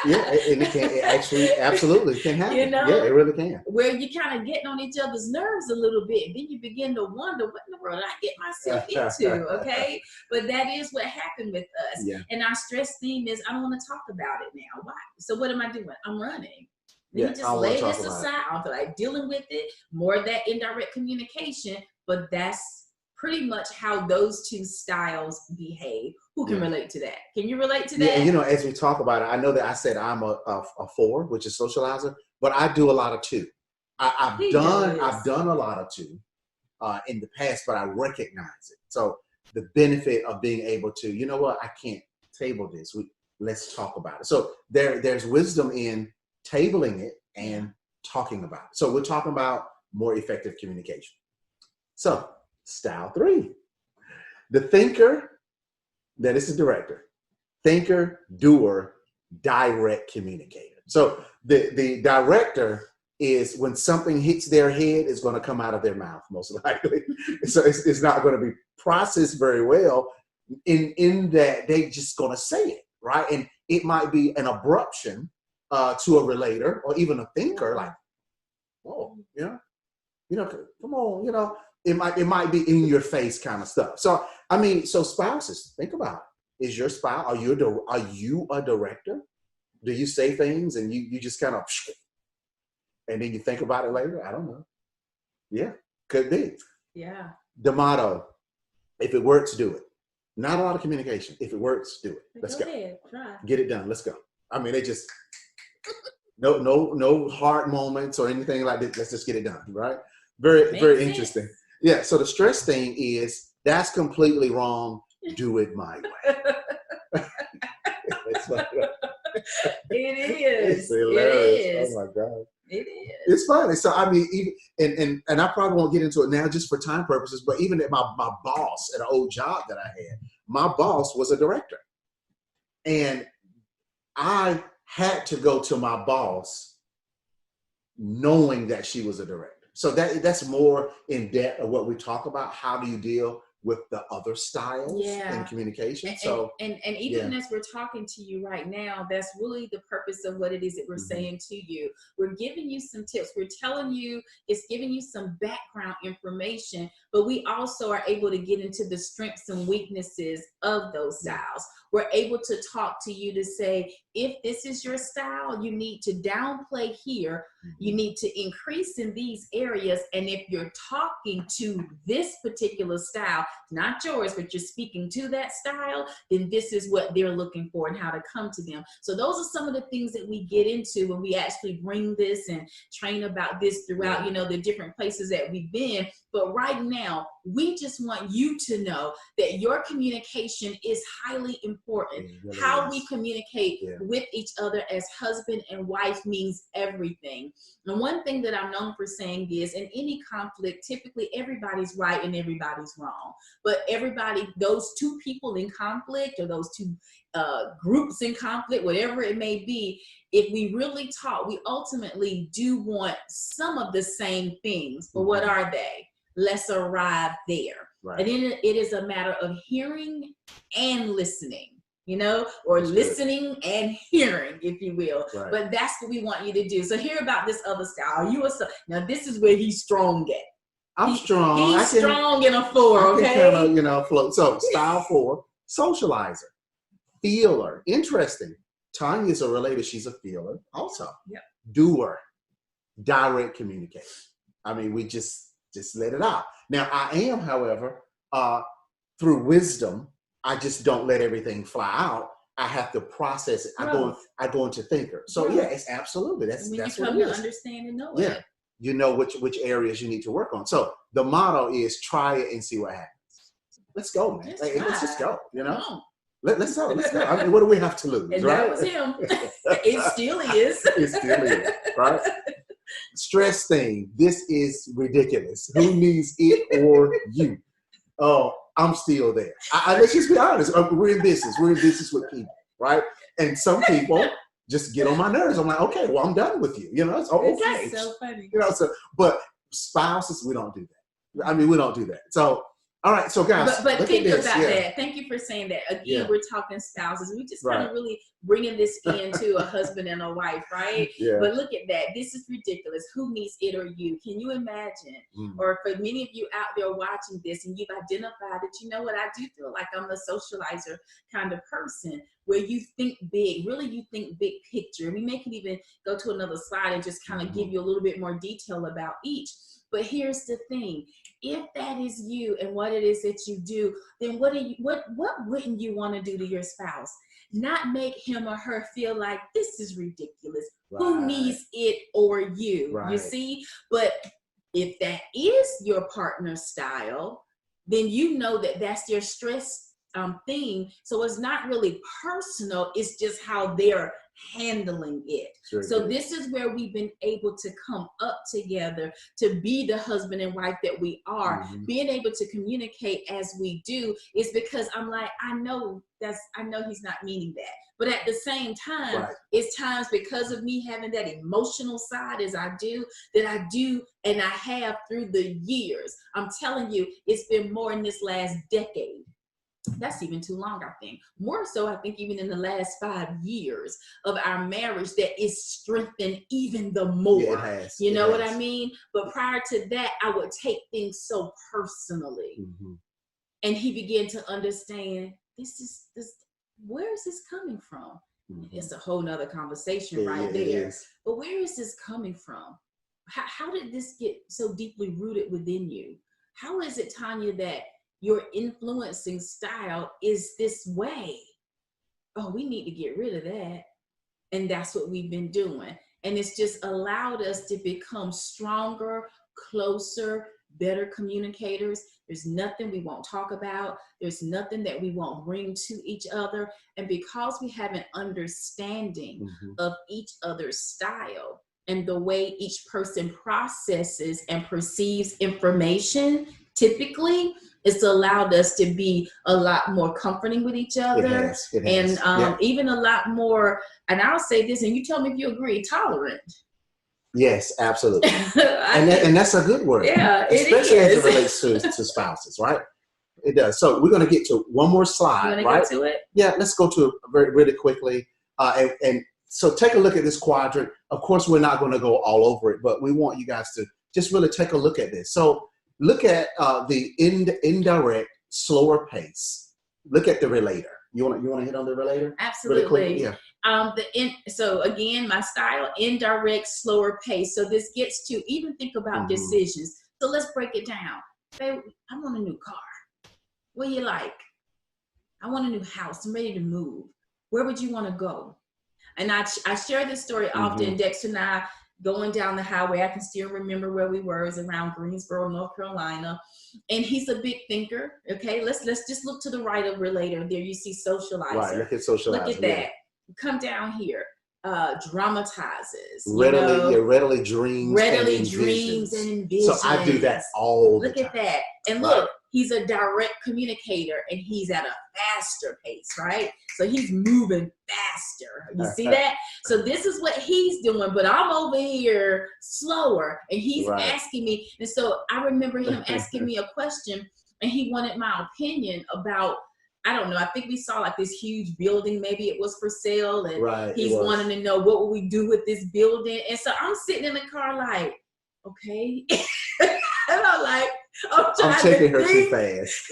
Yeah, and it actually absolutely can happen. You know, yeah, it really can. Where you kind of getting on each other's nerves a little bit, then you begin to wonder what in the world did I get myself into. Okay, but that is what happened with us. Yeah. And our stress theme is I don't want to talk about it now. Why? So what am I doing? I'm running. Let me just lay this aside. I don't feel like dealing with it. More of that indirect communication, but that's pretty much how those two styles behave. Who can relate to that? Can you relate to that? Yeah, as we talk about it, I know that I said I'm a 4, which is socializer, but I do a lot of 2. I've done a lot of 2 in the past, but I recognize it. So the benefit of being able to, you know what, I can't table this. Let's talk about it. So there's wisdom in tabling it and talking about it. So we're talking about more effective communication. So style 3, the thinker, that is the director, thinker, doer, direct communicator. So the director is when something hits their head, it's going to come out of their mouth, most likely. So it's not going to be processed very well in that they just going to say it, right? And it might be an abruption to a relator or even a thinker, like, oh, come on, It might be in your face kind of stuff. So, so spouses, think about it. Is your spouse, are you a director? Do you say things and you just kind of, and then you think about it later? I don't know. Yeah, could be. Yeah. The motto, if it works, do it. Not a lot of communication. If it works, do it. Let's go. Ahead, try. Get it done. Let's go. They just, no hard moments or anything like that. Let's just get it done, right? Very interesting. Yeah, so the stress thing is, that's completely wrong. Do it my way. It is. It's hilarious. It is. Oh my God. It is. It's funny. So even and I probably won't get into it now just for time purposes, but even at my boss at an old job that I had, my boss was a director. And I had to go to my boss knowing that she was a director. So that's more in depth of what we talk about. How do you deal with the other styles in communication? And even as we're talking to you right now, that's really the purpose of what it is that we're saying to you. We're giving you some tips. We're telling you, it's giving you some background information, but we also are able to get into the strengths and weaknesses of those styles. We're able to talk to you to say, if this is your style, you need to downplay here. You need to increase in these areas. And if you're talking to this particular style, not yours, but you're speaking to that style, then this is what they're looking for and how to come to them. So those are some of the things that we get into when we actually bring this and train about this throughout, the different places that we've been. But right now, we just want you to know that your communication is highly important. Really How is. we communicate with each other as husband and wife means everything. And one thing that I'm known for saying is, in any conflict, typically everybody's right and everybody's wrong. But those two people in conflict, or those two groups in conflict, whatever it may be, if we really talk, we ultimately do want some of the same things. But what are they? Let's arrive there. Right. And then it is a matter of hearing and listening, or listening and hearing, if you will. Right. But that's what we want you to do. So hear about this other style. Now this is where he's strong at. I'm strong. He's strong in a 4, okay? Kind of, float. So style 4, socializer, feeler. Interesting. Tanya's a related. She's a feeler also. Yep. Doer, direct communicator. I mean, we just let it out. Now, I am, however, through wisdom, I just don't let everything fly out. I have to process it. I go into thinker. So it's absolutely that's when that's you come what it to is. understand and know Yeah, it. you know which areas you need to work on. So the motto is try it and see what happens. Let's go, man. Let's just go. Let's go. Let's go. I mean, what do we have to lose? And right? that was him. It still is. It still is. Right. Stress thing. This is ridiculous. Who needs it or you? Oh, I'm still there. Let's just be honest. We're in business. We're in business with people, right? And some people just get on my nerves. I'm like, okay, well, I'm done with you. It's okay. This is so funny. But spouses, we don't do that. I mean, we don't do that. So, all right. So, guys, but think about that. Thank you for saying that. Again, we're talking spouses. We just kind of really bringing this into a husband and a wife, right? Yeah. But look at that. This is ridiculous. Who needs it or you? Can you imagine? Or for many of you out there watching this and you've identified that, you know what, I do feel like I'm a socializer kind of person, where you think big, really you think big picture. We may can even go to another slide and just kind of give you a little bit more detail about each. But here's the thing. If that is you and what it is that you do, then what wouldn't you want to do to your spouse? Not make him or her feel like this is ridiculous. Right. Who needs it or you? Right. You see? But if that is your partner's style, then you know that that's their stress thing. So it's not really personal. It's just how they're handling it. Sure. So this is where we've been able to come up together to be the husband and wife that we are. Being able to communicate as we do is because I'm like, I know he's not meaning that. But at the same time, it's times because of me having that emotional side as I do, that I do and I have through the years. I'm telling you, it's been more in this last decade. That's even too long, I think. More so, I think, even in the last 5 years of our marriage, that is strengthened even the more. Yeah, it has. You know what I mean? But prior to that, I would take things so personally. And he began to understand, where is this coming from? It's a whole nother conversation there. But where is this coming from? How did this get so deeply rooted within you? How is it, Tanya, that your influencing style is this way? Oh, we need to get rid of that. And that's what we've been doing. And it's just allowed us to become stronger, closer, better communicators. There's nothing we won't talk about. There's nothing that we won't bring to each other. And because we have an understanding of each other's style and the way each person processes and perceives information, typically, it's allowed us to be a lot more comforting with each other. It has. And even a lot more, and I'll say this, and you tell me if you agree, tolerant. Yes, absolutely. and that's a good word. Yeah, especially as it relates to spouses, right? It does. So we're going to get to one more slide, you want to go to it? Yeah, let's go to it really quickly. And so take a look at this quadrant. Of course, we're not going to go all over it, but we want you guys to just really take a look at this. So look at the indirect, slower pace. Look at the relator. You want to hit on the relator? Absolutely. Really quick? Yeah. So again, my style, indirect, slower pace. So this gets to even think about decisions. So let's break it down. Babe, I want a new car. What do you like? I want a new house. I'm ready to move. Where would you want to go? And I share this story often. Dexter and I going down the highway. I can still remember where we were. It was around Greensboro, North Carolina. And he's a big thinker. Okay, let's just look to the right of relator. There you see socializer. Right, look at socializer. Look at that. Come down here. Dramatizes. Readily dreams. Readily and dreams envisions. and envisions. So I do that all the time. Look at that. And look, he's a direct communicator and he's at a faster pace, right? So he's moving faster. You see that? So this is what he's doing, but I'm over here slower and he's asking me. And so I remember him asking me a question and he wanted my opinion about, I don't know, I think we saw like this huge building, maybe it was for sale, and he's wanting to know what will we do with this building. And so I'm sitting in the car like, okay. And I'm taking her too fast.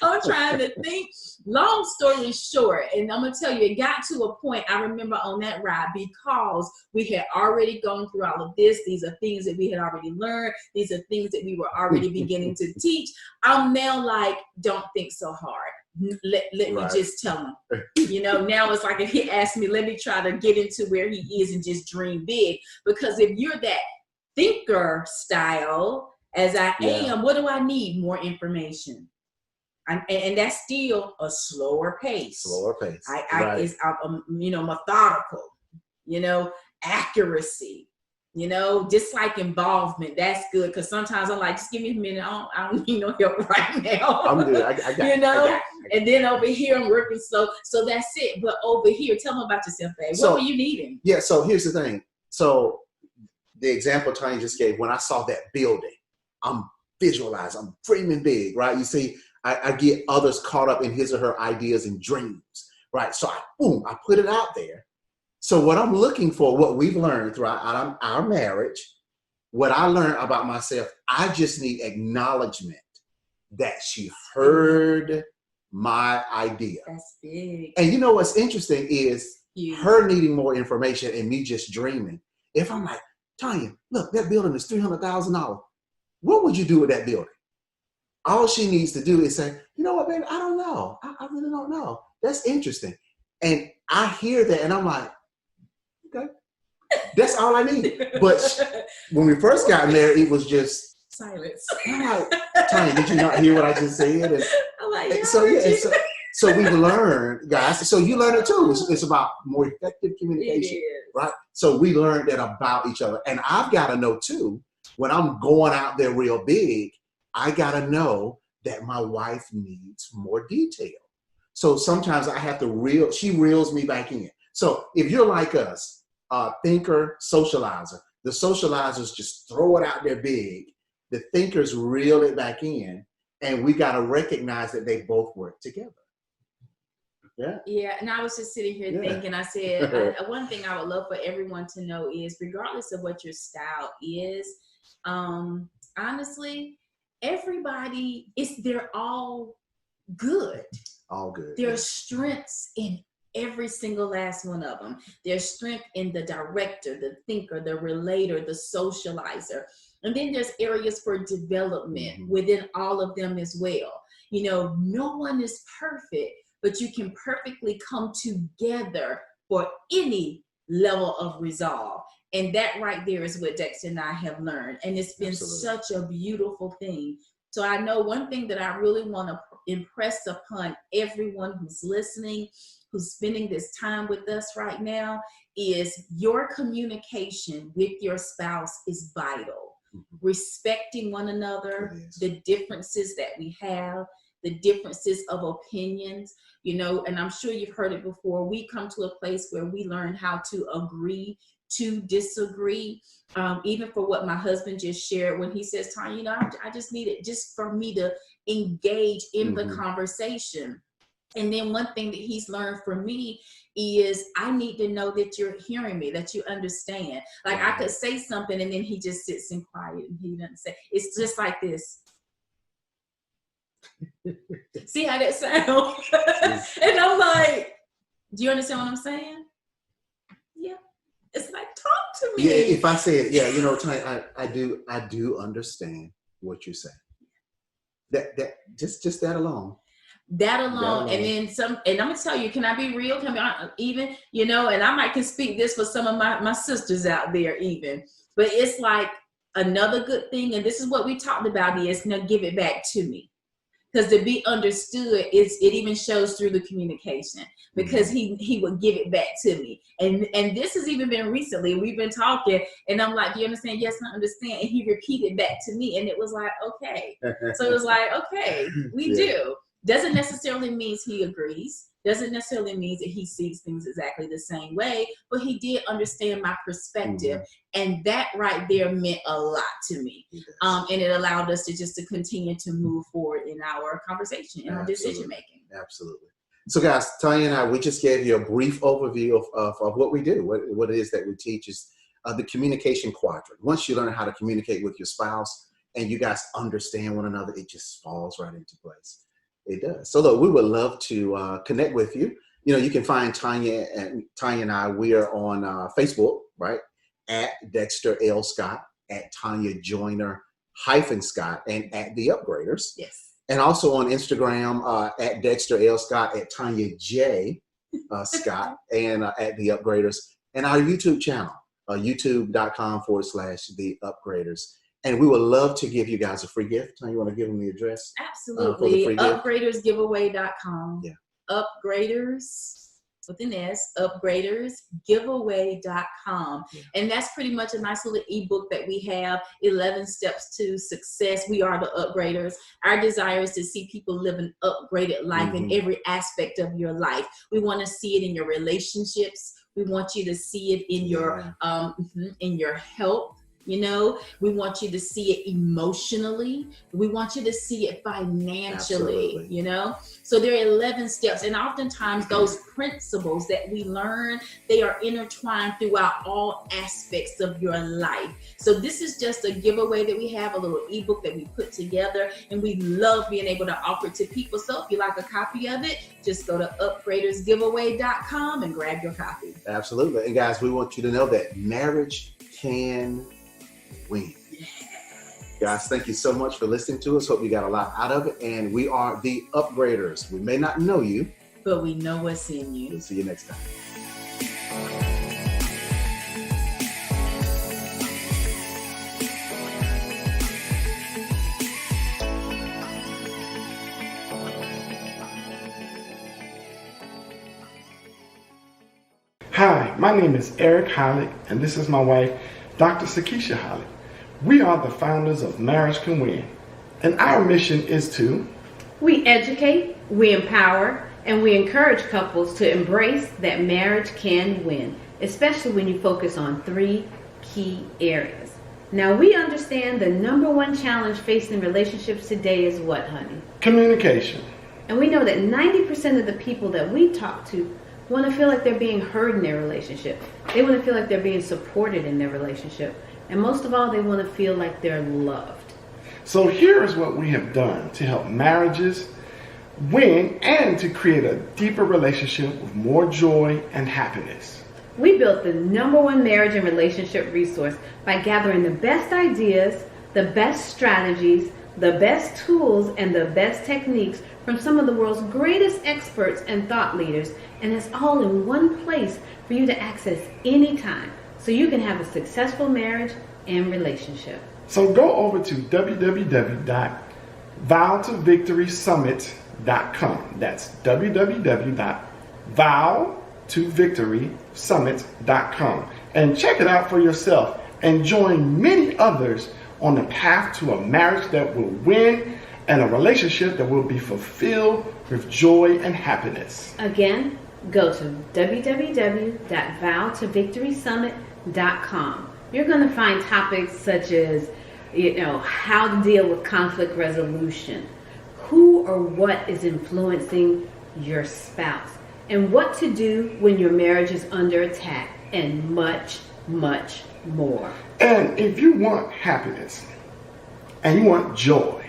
I'm trying to think. Long story short, and I'm gonna tell you, it got to a point I remember on that ride because we had already gone through all of this. These are things that we had already learned. These are things that we were already beginning to teach. I'm now like, don't think so hard. Let me just tell him. Now it's like if he asked me, let me try to get into where he is and just dream big. Because if you're that thinker style, as I am, what do I need? More information. And that's still a slower pace. I'm methodical, accuracy, dislike involvement. That's good. Because sometimes I'm like, just give me a minute. I don't need no help right now. I'm good. I got it. And then over here, I'm working slow. So that's it. But over here, tell them about yourself, babe. What were you needing? Yeah. So here's the thing. So the example Tanya just gave, when I saw that building, I'm visualizing, I'm dreaming big, right? You see, I get others caught up in his or her ideas and dreams, right? So I put it out there. So what I'm looking for, what we've learned throughout our marriage, what I learned about myself, I just need acknowledgement that she heard my idea. That's big. And what's interesting is her needing more information and me just dreaming. If I'm like, Tanya, look, that building is $300,000. What would you do with that building? All she needs to do is say, you know what, baby, I don't know. I really don't know. That's interesting. And I hear that and I'm like, okay, that's all I need. But when we first got married, it was just silence. I'm like, Tanya, did you not hear what I just said? And, I'm like, so we've learned, guys. So you learn it too. It's about more effective communication, right? So we learned that about each other. And I've got to know too, when I'm going out there real big, I got to know that my wife needs more detail. So sometimes I have to she reels me back in. So if you're like us, thinker, socializer, the socializers just throw it out there big. The thinkers reel it back in. And we got to recognize that they both work together. Yeah, and I was just sitting here thinking, I said, one thing I would love for everyone to know is, regardless of what your style is, honestly, everybody, they're all good. All good. There's strengths in every single last one of them. There's strength in the director, the thinker, the relator, the socializer. And then there's areas for development within all of them as well. No one is perfect, but you can perfectly come together for any level of resolve. And that right there is what Dexter and I have learned. And it's been such a beautiful thing. So I know one thing that I really want to impress upon everyone who's listening, who's spending this time with us right now, is your communication with your spouse is vital. Respecting one another, the differences that we have, the differences of opinions, and I'm sure you've heard it before. We come to a place where we learn how to agree to disagree. Even for what my husband just shared when he says, Tanya, I just need it just for me to engage in the conversation. And then one thing that he's learned from me is I need to know that you're hearing me, that you understand. Like I could say something and then he just sits and quiet and he doesn't say. It's just like this. See how that sounds? And I'm like, do you understand what I'm saying? Yeah. It's like, talk to me. Yeah, if I say it, yeah, you know, Tanya, I do understand what you're saying. That just that alone. That alone, and then some, and I'm gonna tell you, can I be real? Can I even, you know, and I might can speak this for some of my sisters out there even, but it's like another good thing, and this is what we talked about, is now give it back to me. Because to be understood, it even shows through the communication, because he would give it back to me. And this has even been recently. We've been talking, and I'm like, do you understand? Yes, I understand. And he repeated back to me, and it was like, okay. So it was like, okay, we do. Doesn't necessarily mean he agrees. Doesn't necessarily mean that he sees things exactly the same way, but he did understand my perspective. And that right there meant a lot to me. And it allowed us to continue to move forward in our conversation, in our decision making. Absolutely. So guys, Tanya and I, we just gave you a brief overview of what we do. What it is that we teach is the communication quadrant. Once you learn how to communicate with your spouse and you guys understand one another, it just falls right into place. It does. So look, we would love to connect with you. You know, you can find Tanya and I. We are on Facebook, right? At Dexter L. Scott, at Tanya Joyner -Scott, and at The Upgraders. Yes. And also on Instagram at Dexter L. Scott, at Tanya J. Scott, and at The Upgraders. And our YouTube channel, youtube.com/The Upgraders. And we would love to give you guys a free gift. Tanya, you want to give them the address? Absolutely. Upgradersgiveaway.com. Yeah. Upgraders, with an S, upgradersgiveaway.com. Yeah. And that's pretty much a nice little ebook that we have, 11 Steps to Success. We are the Upgraders. Our desire is to see people live an upgraded life in every aspect of your life. We want to see it in your relationships. We want you to see it in your health. You know, we want you to see it emotionally. We want you to see it financially, you know. So there are 11 steps. And oftentimes those principles that we learn, they are intertwined throughout all aspects of your life. So this is just a giveaway that we have, a little ebook that we put together. And we love being able to offer it to people. So if you like a copy of it, just go to upgradersgiveaway.com and grab your copy. Absolutely. And guys, we want you to know that marriage can win. Guys, thank you so much for listening to us. Hope you got a lot out of it. And we are the Upgraders. We may not know you, but we know what's in you. We'll see you next time. Hi, my name is Eric Hollick, and this is my wife, Dr. Sakeisha Hollick. We are the founders of Marriage Can Win, and our mission is to... We educate, we empower, and we encourage couples to embrace that marriage can win, especially when you focus on 3 key areas. Now, we understand the #1 challenge facing relationships today is what, honey? Communication. And we know that 90% of the people that we talk to want to feel like they're being heard in their relationship. They want to feel like they're being supported in their relationship. And most of all, they want to feel like they're loved. So here is what we have done to help marriages win and to create a deeper relationship with more joy and happiness. We built the #1 marriage and relationship resource by gathering the best ideas, the best strategies, the best tools, and the best techniques from some of the world's greatest experts and thought leaders. And it's all in one place for you to access anytime, so you can have a successful marriage and relationship. So go over to www.vowtovictorysummit.com. That's www.vowtovictorysummit.com, and check it out for yourself and join many others on the path to a marriage that will win and a relationship that will be fulfilled with joy and happiness. Again, go to www.vowtovictorysummit.com. You're going to find topics such as, how to deal with conflict resolution, who or what is influencing your spouse, and what to do when your marriage is under attack, and much, much more. And if you want happiness, and you want joy,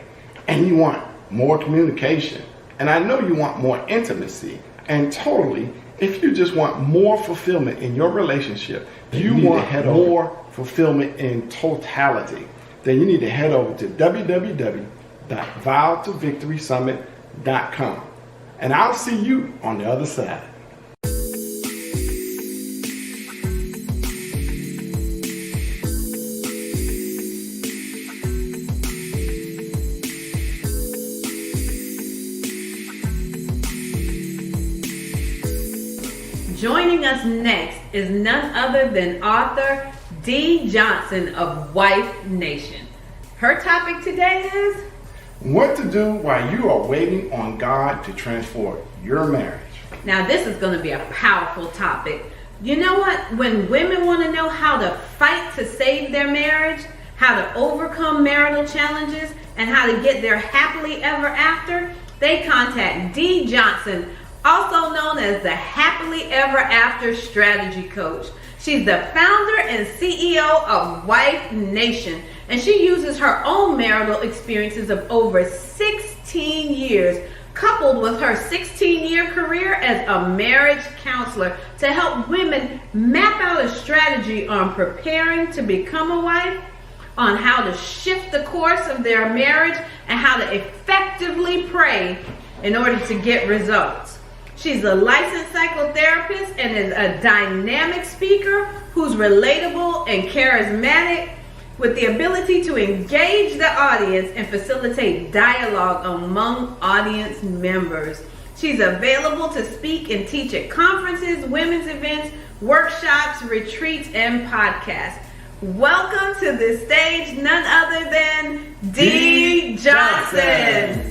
and you want more communication. And I know you want more intimacy. And totally, if you just want more fulfillment in your relationship, you want more fulfillment in totality, then you need to head over to www.vowtodvictorysummit.com. And I'll see you on the other side. Joining us next is none other than author Dee Johnson of Wife Nation. Her topic today is what to do while you are waiting on God to transform your marriage. Now, this is going to be a powerful topic. You know what? When women want to know how to fight to save their marriage, how to overcome marital challenges, and how to get there happily ever after, they contact Dee Johnson, also known as the Happily Ever After Strategy Coach. She's the founder and CEO of Wife Nation, and she uses her own marital experiences of over 16 years, coupled with her 16-year career as a marriage counselor, to help women map out a strategy on preparing to become a wife, on how to shift the course of their marriage, and how to effectively pray in order to get results. She's a licensed psychotherapist and is a dynamic speaker who's relatable and charismatic, with the ability to engage the audience and facilitate dialogue among audience members. She's available to speak and teach at conferences, women's events, workshops, retreats, and podcasts. Welcome to the stage, none other than Dee Johnson.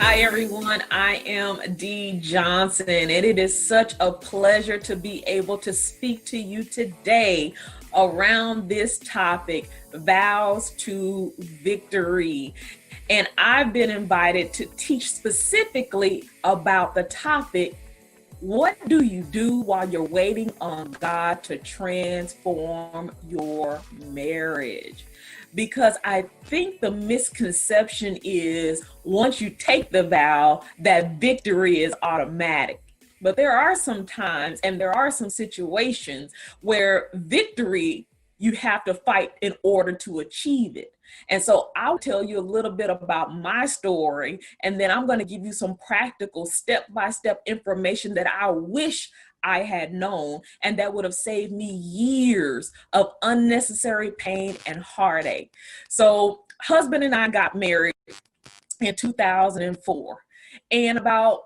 Hi everyone, I am Dee Johnson, and it is such a pleasure to be able to speak to you today around this topic, vows to victory. And I've been invited to teach specifically about the topic, what do you do while you're waiting on God to transform your marriage? Because I think the misconception is once you take the vow, that victory is automatic. But there are some times and there are some situations where victory, you have to fight in order to achieve it. And so I'll tell you a little bit about my story, and then I'm going to give you some practical step-by-step information that I wish I had known, and that would have saved me years of unnecessary pain and heartache. So husband and I got married in 2004, and about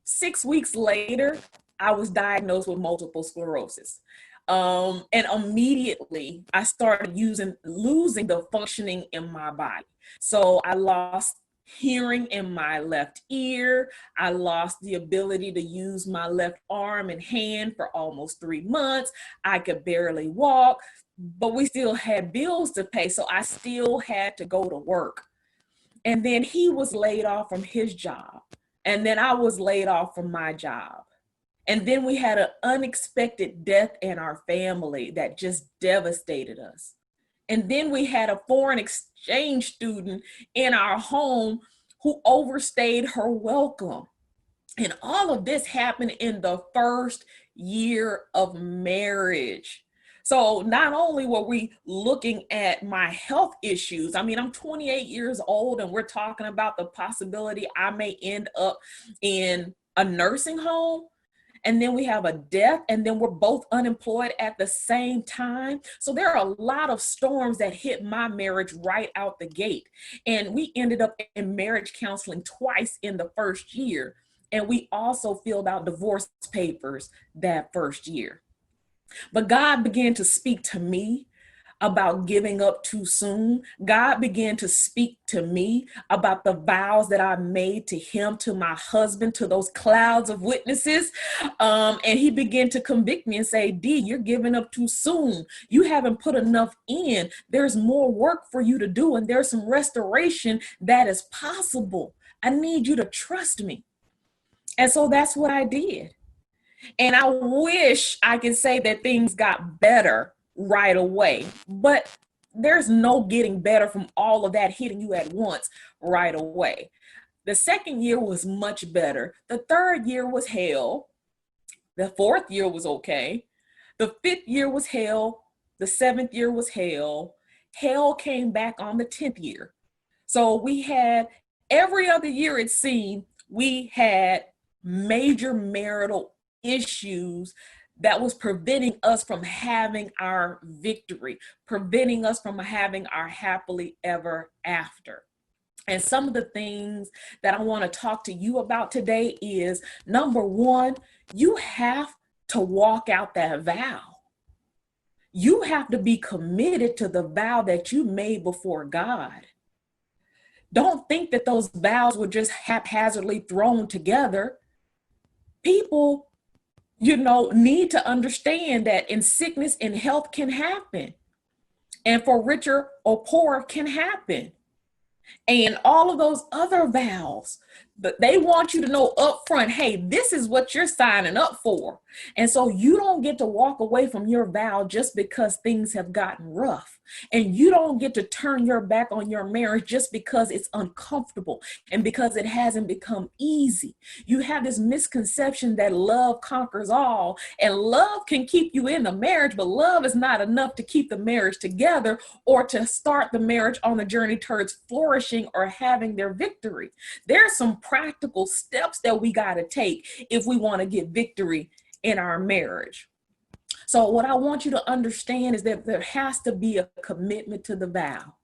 6 weeks later, I was diagnosed with multiple sclerosis. And immediately I started losing the functioning in my body. So I lost hearing in my left ear. I lost the ability to use my left arm and hand for almost 3 months. I could barely walk, but we still had bills to pay. So I still had to go to work. And then he was laid off from his job. And then I was laid off from my job. And then we had an unexpected death in our family that just devastated us. And then we had a foreign exchange student in our home who overstayed her welcome. And all of this happened in the first year of marriage. So not only were we looking at my health issues, I mean, I'm 28 years old and we're talking about the possibility I may end up in a nursing home. And then we have a death, and then we're both unemployed at the same time. So there are a lot of storms that hit my marriage right out the gate. And we ended up in marriage counseling twice in the first year. And we also filled out divorce papers that first year. But God began to speak to me about giving up too soon. God began to speak to me about the vows that I made to him, to my husband, to those clouds of witnesses. And he began to convict me and say, Dee, you're giving up too soon. You haven't put enough in. There's more work for you to do, and there's some restoration that is possible. I need you to trust me. And so that's what I did. And I wish I could say that things got better right away, but there's no getting better from all of that hitting you at once right away. The second year was much better. The third year was hell. The fourth year was okay. The fifth year was hell. The seventh year was hell. Hell came back on the 10th year. So we had every other year, it seemed, we had major marital issues that was preventing us from having our victory, preventing us from having our happily ever after. And some of the things that I want to talk to you about today is, number one, you have to walk out that vow. You have to be committed to the vow that you made before God. Don't think that those vows were just haphazardly thrown together. People, need to understand that in sickness and health can happen. And for richer or poorer can happen. And all of those other vows, but they want you to know up front, hey, this is what you're signing up for. And so you don't get to walk away from your vow just because things have gotten rough. And you don't get to turn your back on your marriage just because it's uncomfortable and because it hasn't become easy. You have this misconception that love conquers all, and love can keep you in the marriage, but love is not enough to keep the marriage together or to start the marriage on the journey towards flourishing or having their victory. There's some practical steps that we got to take if we want to get victory in our marriage. So what I want you to understand is that there has to be a commitment to the vow,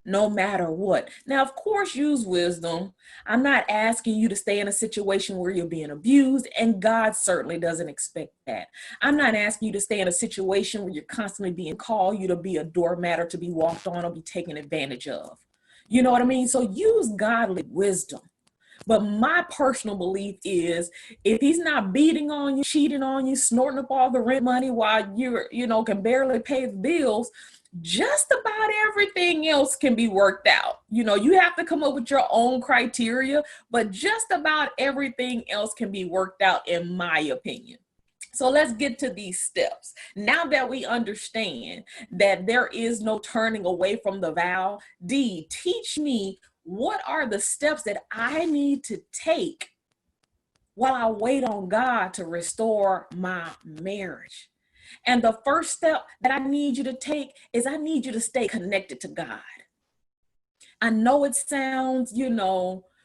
no matter what. Now, of course, use wisdom. I'm not asking you to stay in a situation where you're being abused, and God certainly doesn't expect that. I'm not asking you to stay in a situation where you're constantly being called you to be a doormat or to be walked on or be taken advantage of. You know what I mean? So use godly wisdom. But my personal belief is if he's not beating on you, cheating on you, snorting up all the rent money while you're, can barely pay the bills, just about everything else can be worked out. You have to come up with your own criteria, but just about everything else can be worked out, in my opinion. So let's get to these steps. Now that we understand that there is no turning away from the vow, D, teach me what are the steps that I need to take while I wait on God to restore my marriage. And the first step that I need you to take is I need you to stay connected to God. I know it sounds,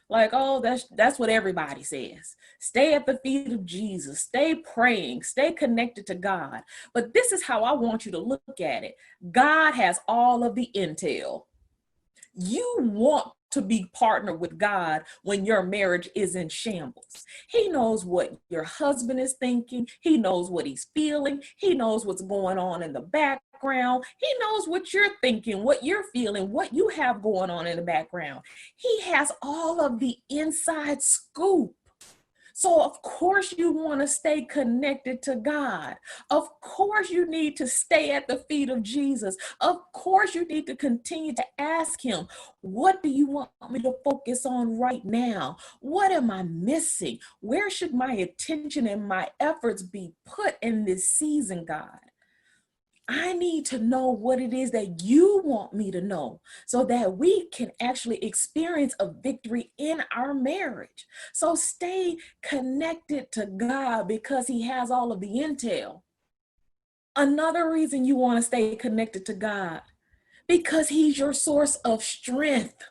like, oh, that's what everybody says. Stay at the feet of Jesus, stay praying, stay connected to God. But this is how I want you to look at it. God has all of the intel. You want to be partnered with God when your marriage is in shambles. He knows what your husband is thinking. He knows what he's feeling. He knows what's going on in the background. He knows what you're thinking, what you're feeling, what you have going on in the background. He has all of the inside scoop. So of course you want to stay connected to God. Of course you need to stay at the feet of Jesus. Of course you need to continue to ask him, what do you want me to focus on right now? What am I missing? Where should my attention and my efforts be put in this season, God? I need to know what it is that you want me to know so that we can actually experience a victory in our marriage. So stay connected to God because he has all of the intel. Another reason you want to stay connected to God, because he's your source of strength.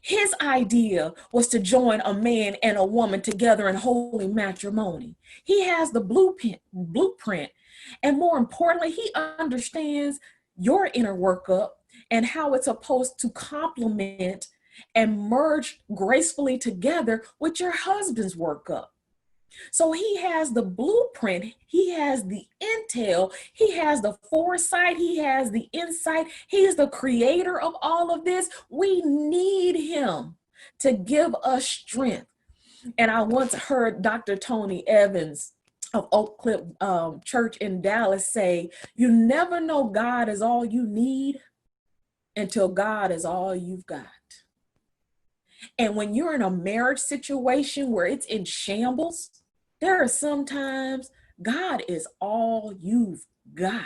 His idea was to join a man and a woman together in holy matrimony. He has the blueprint. And more importantly, he understands your inner workup and how it's supposed to complement and merge gracefully together with your husband's workup. So he has the blueprint, he has the intel, he has the foresight, he has the insight, he is the creator of all of this. We need him to give us strength. And I once heard Dr. Tony Evans of Oak Cliff Church in Dallas say, you never know God is all you need until God is all you've got. And when you're in a marriage situation where it's in shambles, There are sometimes God is all you've got,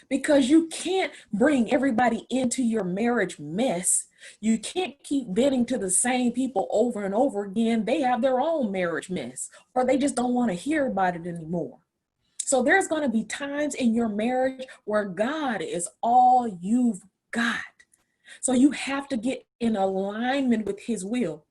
because you can't bring everybody into your marriage mess. You can't keep venting to the same people over and over again. They have their own marriage mess, or they just don't want to hear about it anymore. So there's going to be times in your marriage where God is all you've got. So you have to get in alignment with his will.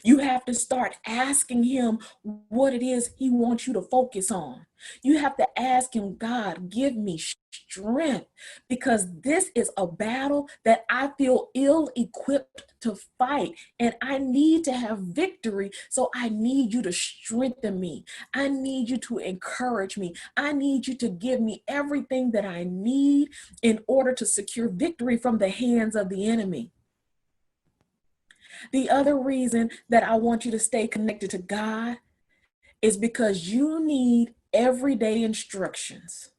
You have to start asking him what it is he wants you to focus on. You have to ask him, God, give me strength, because this is a battle that I feel ill-equipped to fight, and I need to have victory. So I need you to strengthen me. I need you to encourage me. I need you to give me everything that I need in order to secure victory from the hands of the enemy. The other reason that I want you to stay connected to God is because you need everyday instructions.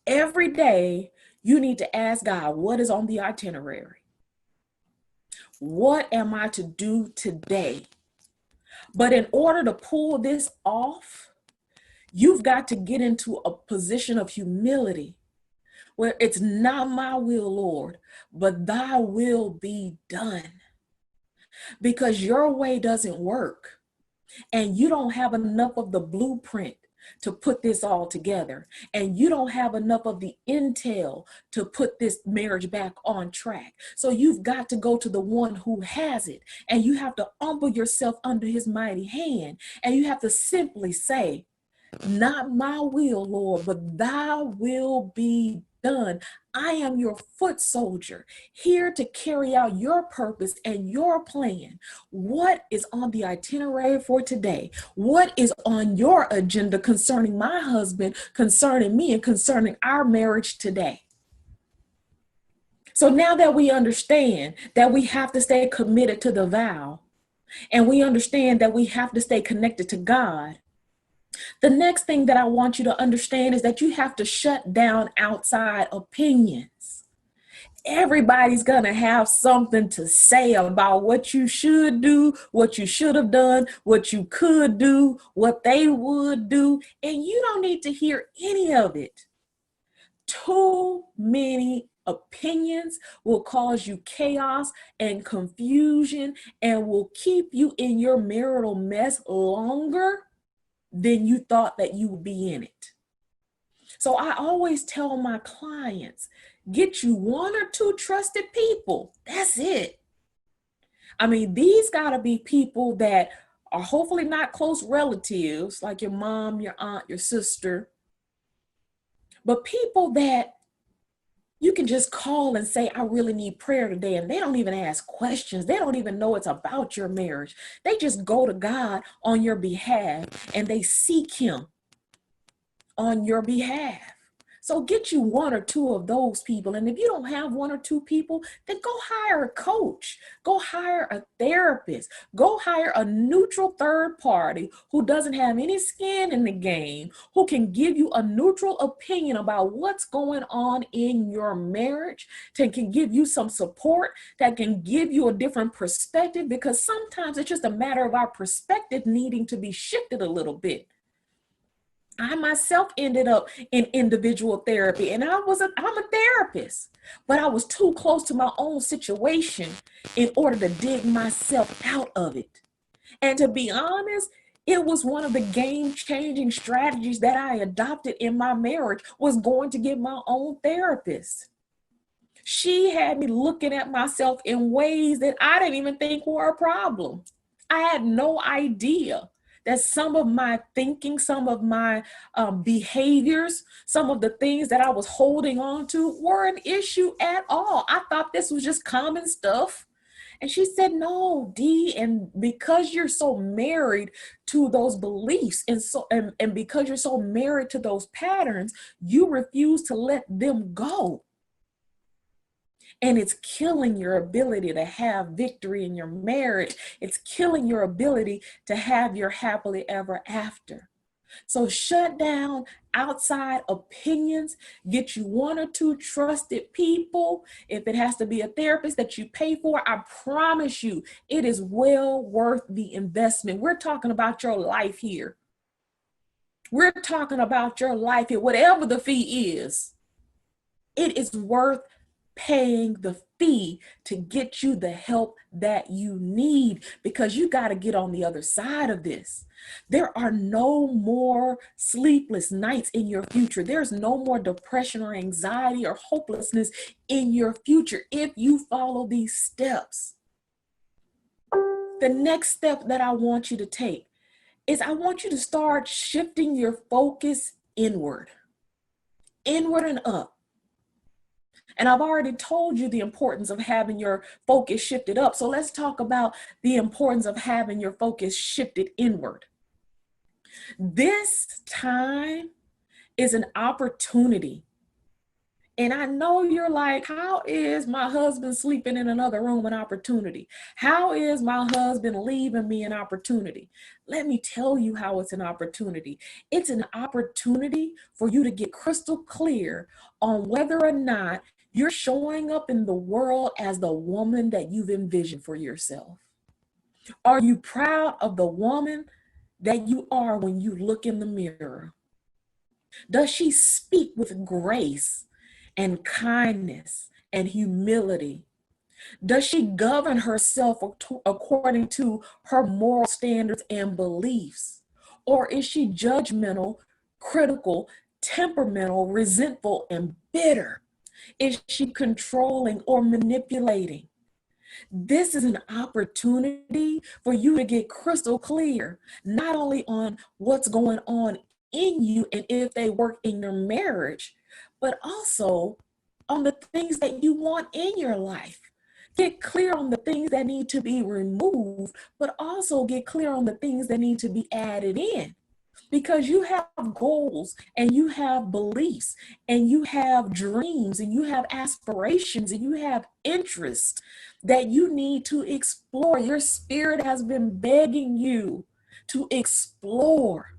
Every day, you need to ask God, what is on the itinerary? What am I to do today? But in order to pull this off, you've got to get into a position of humility where it's not my will, Lord, but thy will be done. Because your way doesn't work, and you don't have enough of the blueprint to put this all together, and you don't have enough of the intel to put this marriage back on track. So you've got to go to the one who has it, and you have to humble yourself under his mighty hand, and you have to simply say, not my will, Lord, but thy will be done. I am your foot soldier, here to carry out your purpose and your plan. What is on the itinerary for today? What is on your agenda concerning my husband, concerning me, and concerning our marriage today? So now that we understand that we have to stay committed to the vow, and we understand that we have to stay connected to God, the next thing that I want you to understand is that you have to shut down outside opinions. Everybody's going to have something to say about what you should do, what you should have done, what you could do, what they would do, and you don't need to hear any of it. Too many opinions will cause you chaos and confusion and will keep you in your marital mess longer than you thought that you would be in it. So I always tell my clients, get you one or two trusted people. That's it. I mean, these gotta be people that are hopefully not close relatives, like your mom, your aunt, your sister, but people that you can just call and say, I really need prayer today. And they don't even ask questions. They don't even know it's about your marriage. They just go to God on your behalf and they seek him on your behalf. So get you one or two of those people. And if you don't have one or two people, then go hire a coach, go hire a therapist, go hire a neutral third party who doesn't have any skin in the game, who can give you a neutral opinion about what's going on in your marriage, that can give you some support, that can give you a different perspective, because sometimes it's just a matter of our perspective needing to be shifted a little bit. I myself ended up in individual therapy, and I'm a therapist, but I was too close to my own situation in order to dig myself out of it. And to be honest, it was one of the game-changing strategies that I adopted in my marriage, was going to get my own therapist. She had me looking at myself in ways that I didn't even think were a problem. I had no idea that some of my thinking, some of my behaviors, some of the things that I was holding on to were an issue at all. I thought this was just common stuff. And she said, no, Dee, and because you're so married to those beliefs and because you're so married to those patterns, you refuse to let them go. And it's killing your ability to have victory in your marriage. It's killing your ability to have your happily ever after. So shut down outside opinions, get you one or two trusted people. If it has to be a therapist that you pay for, I promise you, it is well worth the investment. We're talking about your life here. We're talking about your life here. Whatever the fee is, it is worth paying the fee to get you the help that you need, because you got to get on the other side of this. There are no more sleepless nights in your future. There's no more depression or anxiety or hopelessness in your future if you follow these steps. The next step that I want you to take is I want you to start shifting your focus inward and up. And I've already told you the importance of having your focus shifted up. So let's talk about the importance of having your focus shifted inward. This time is an opportunity. And I know you're like, how is my husband sleeping in another room an opportunity? How is my husband leaving me an opportunity? Let me tell you how it's an opportunity. It's an opportunity for you to get crystal clear on whether or not you're showing up in the world as the woman that you've envisioned for yourself. Are you proud of the woman that you are when you look in the mirror? Does she speak with grace and kindness and humility? Does she govern herself according to her moral standards and beliefs? Or is she judgmental, critical, temperamental, resentful, and bitter? Is she controlling or manipulating? This is an opportunity for you to get crystal clear, not only on what's going on in you and if they work in your marriage, but also on the things that you want in your life. Get clear on the things that need to be removed, but also get clear on the things that need to be added in. Because you have goals and you have beliefs and you have dreams and you have aspirations and you have interests that you need to explore. Your spirit has been begging you to explore,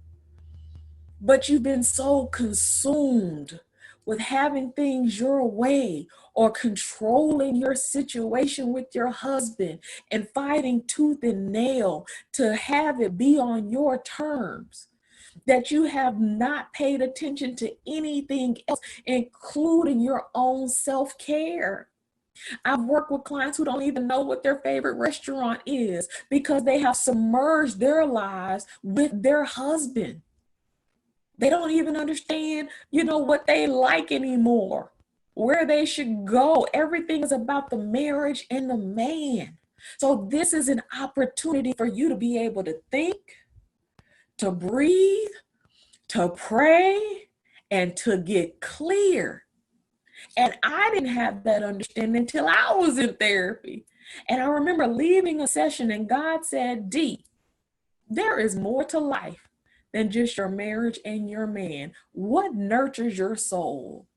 but you've been so consumed with having things your way or controlling your situation with your husband and fighting tooth and nail to have it be on your terms, that you have not paid attention to anything else, including your own self-care. I've worked with clients who don't even know what their favorite restaurant is because they have submerged their lives with their husband. They don't even understand, what they like anymore, where they should go. Everything is about the marriage and the man. So this is an opportunity for you to be able to think, to breathe, to pray, and to get clear. And I didn't have that understanding until I was in therapy. And I remember leaving a session and God said, D, there is more to life than just your marriage and your man. What nurtures your soul?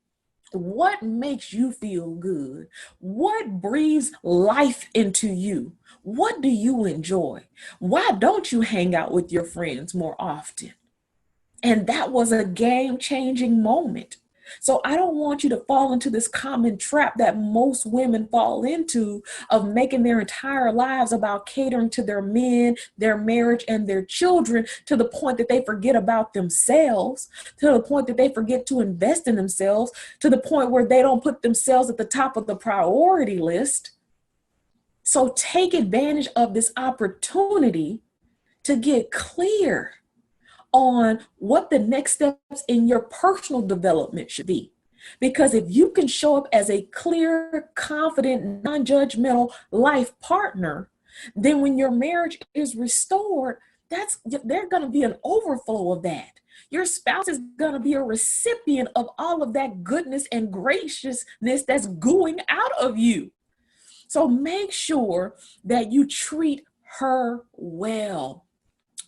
What makes you feel good? What breathes life into you? What do you enjoy? Why don't you hang out with your friends more often? And that was a game-changing moment. So I don't want you to fall into this common trap that most women fall into of making their entire lives about catering to their men, their marriage, and their children to the point that they forget about themselves, to the point that they forget to invest in themselves, to the point where they don't put themselves at the top of the priority list. So take advantage of this opportunity to get clear on what the next steps in your personal development should be. Because if you can show up as a clear, confident, non-judgmental life partner, then when your marriage is restored, there's going to be an overflow of that. Your spouse is going to be a recipient of all of that goodness and graciousness that's going out of you. So make sure that you treat her well.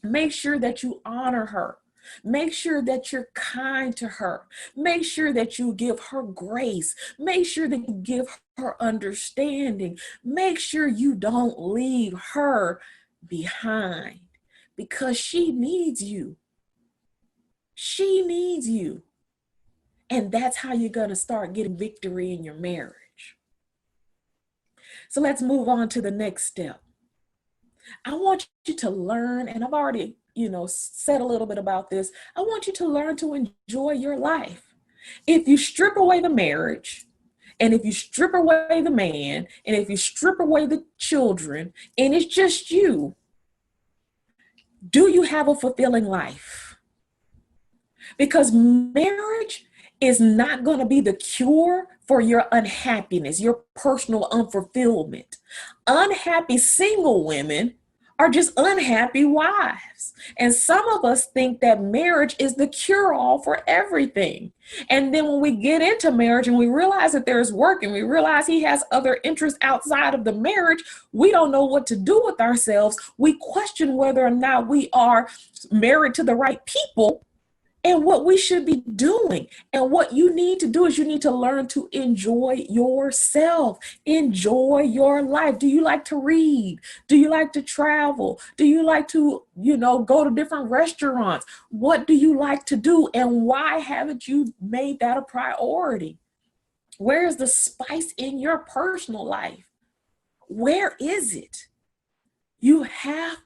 Make sure that you honor her. Make sure that you're kind to her. Make sure that you give her grace. Make sure that you give her understanding. Make sure you don't leave her behind because she needs you. She needs you. And that's how you're going to start getting victory in your marriage. So let's move on to the next step. I want you to learn, and I've already, said a little bit about this. I want you to learn to enjoy your life. If you strip away the marriage, and if you strip away the man, and if you strip away the children, and it's just you, do you have a fulfilling life? Because marriage is not going to be the cure for your unhappiness, your personal unfulfillment. Unhappy single women are just unhappy wives. And some of us think that marriage is the cure-all for everything. And then when we get into marriage and we realize that there's work and we realize he has other interests outside of the marriage, we don't know what to do with ourselves. We question whether or not we are married to the right people and what we should be doing. And what you need to do is you need to learn to enjoy yourself, enjoy your life. Do you like to read? Do you like to travel? Do you like to, go to different restaurants? What do you like to do? And why haven't you made that a priority? Where is the spice in your personal life? Where is it? You have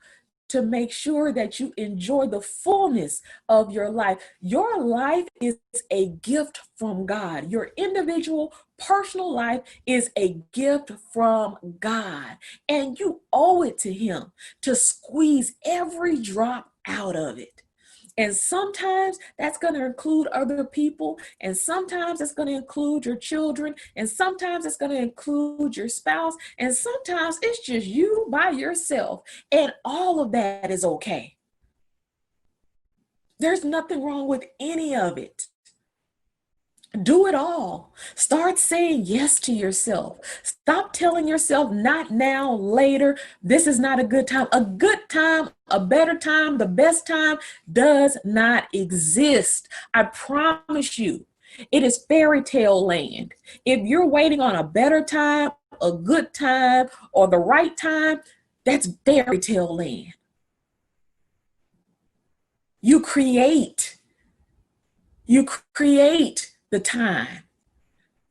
to make sure that you enjoy the fullness of your life. Your life is a gift from God. Your individual personal life is a gift from God. And you owe it to him to squeeze every drop out of it. And sometimes that's going to include other people. And sometimes it's going to include your children. And sometimes it's going to include your spouse. And sometimes it's just you by yourself. And all of that is okay. There's nothing wrong with any of it. Do it all. Start saying yes to yourself. Stop telling yourself not now, later. This is not a good time. A good time, a better time, the best time does not exist. I promise you, it is fairy tale land. If you're waiting on a better time, a good time, or the right time, that's fairy tale land. You create the time.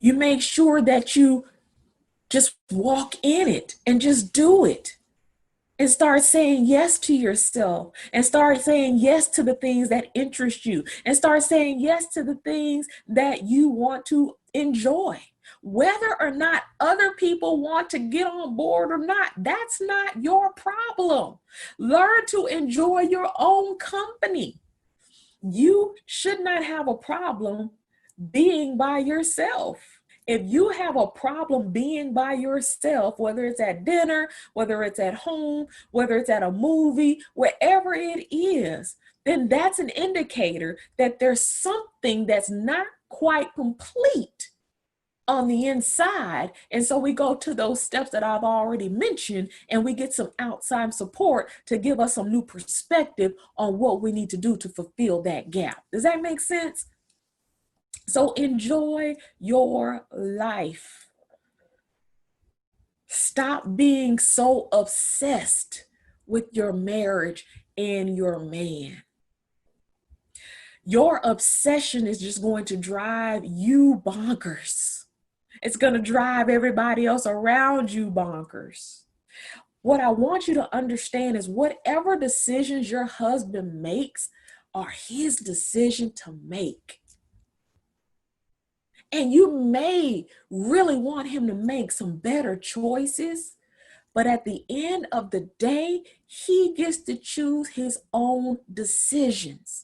You make sure that you just walk in it and just do it and start saying yes to yourself and start saying yes to the things that interest you and start saying yes to the things that you want to enjoy. Whether or not other people want to get on board or not, that's not your problem. Learn to enjoy your own company. You should not have a problem being by yourself. If you have a problem being by yourself, whether it's at dinner, whether it's at home, whether it's at a movie, wherever it is, then that's an indicator that there's something that's not quite complete on the inside. And so we go to those steps that I've already mentioned, and we get some outside support to give us some new perspective on what we need to do to fulfill that gap. Does that make sense? So enjoy your life. Stop being so obsessed with your marriage and your man. Your obsession is just going to drive you bonkers. It's going to drive everybody else around you bonkers. What I want you to understand is whatever decisions your husband makes are his decision to make. And you may really want him to make some better choices, but at the end of the day, he gets to choose his own decisions.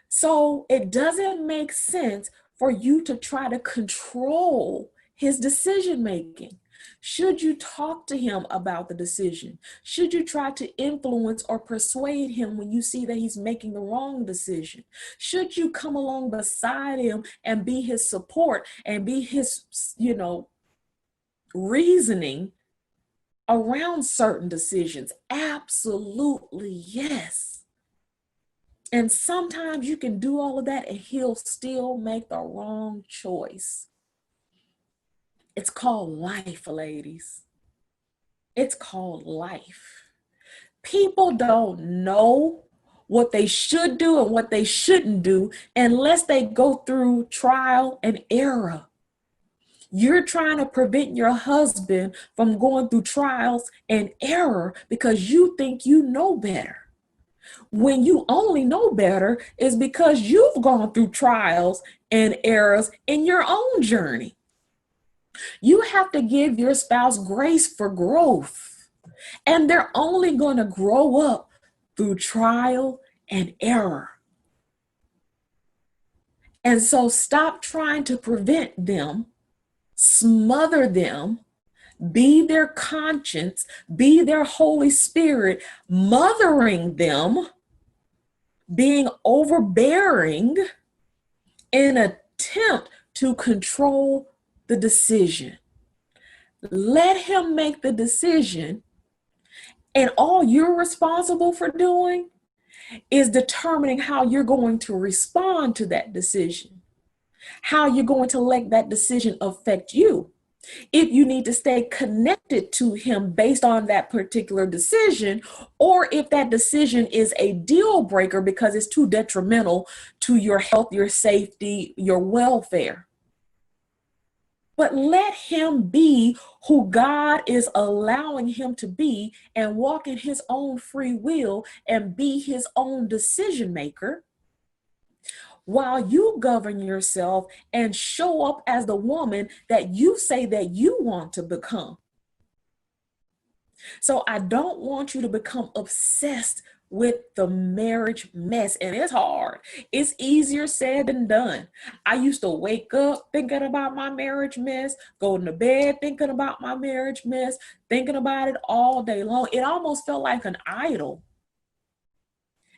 So it doesn't make sense for you to try to control his decision making. Should you talk to him about the decision? Should you try to influence or persuade him when you see that he's making the wrong decision? Should you come along beside him and be his support and be his, reasoning around certain decisions? Absolutely, yes. And sometimes you can do all of that and he'll still make the wrong choice. It's called life, ladies. It's called life. People don't know what they should do and what they shouldn't do unless they go through trial and error. You're trying to prevent your husband from going through trials and error because you think you know better. when you only know better is because you've gone through trials and errors in your own journey. You have to give your spouse grace for growth, and they're only going to grow up through trial and error. And so stop trying to prevent them, smother them, be their conscience, be their Holy Spirit, mothering them, being overbearing in an attempt to control the decision. Let him make the decision, and all you're responsible for doing is determining how you're going to respond to that decision, how you're going to let that decision affect you. If you need to stay connected to him based on that particular decision, or if that decision is a deal breaker because it's too detrimental to your health, your safety, your welfare. But let him be who God is allowing him to be and walk in his own free will and be his own decision maker, while you govern yourself and show up as the woman that you say that you want to become. So I don't want you to become obsessed with the marriage mess, and it's hard. It's easier said than done. I used to wake up thinking about my marriage mess, go to bed thinking about my marriage mess, thinking about it all day long. It almost felt like an idol.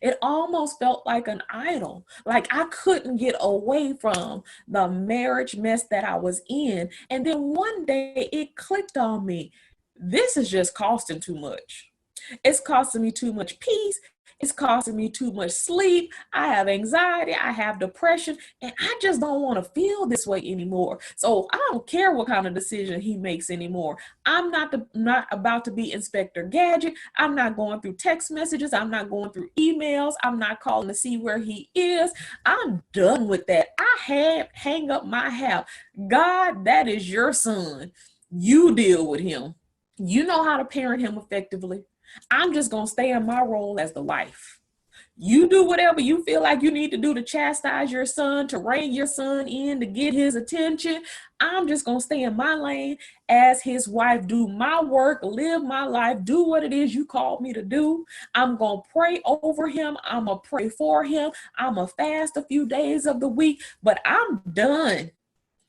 It almost felt like an idol. Like I couldn't get away from the marriage mess that I was in. And then one day it clicked on me. This is just costing too much. It's costing me too much peace. It's costing me too much sleep. I have anxiety. I have depression. And I just don't want to feel this way anymore. So I don't care what kind of decision he makes anymore. I'm not about to be Inspector Gadget. I'm not going through text messages. I'm not going through emails. I'm not calling to see where he is. I'm done with that. Hang up my hat. God, that is your son. You deal with him. You know how to parent him effectively. I'm just going to stay in my role as the wife. You do whatever you feel like you need to do to chastise your son, to rein your son in, to get his attention. I'm just going to stay in my lane as his wife, do my work, live my life, do what it is you called me to do. I'm going to pray over him. I'm going to pray for him. I'm going to fast a few days of the week, but I'm done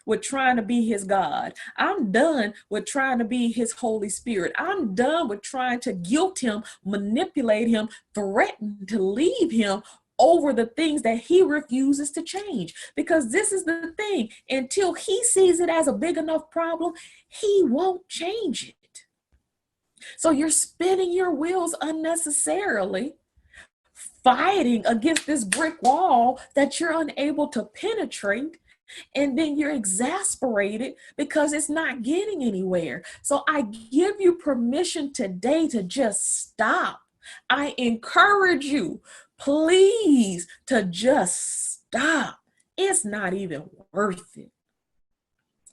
with trying to be his God. I'm done with trying to be his Holy Spirit. I'm done with trying to guilt him, manipulate him, threaten to leave him over the things that he refuses to change. Because this is the thing, until he sees it as a big enough problem, he won't change it. So you're spinning your wheels unnecessarily, fighting against this brick wall that you're unable to penetrate. And then you're exasperated because it's not getting anywhere. So I give you permission today to just stop. I encourage you, please, to just stop. It's not even worth it.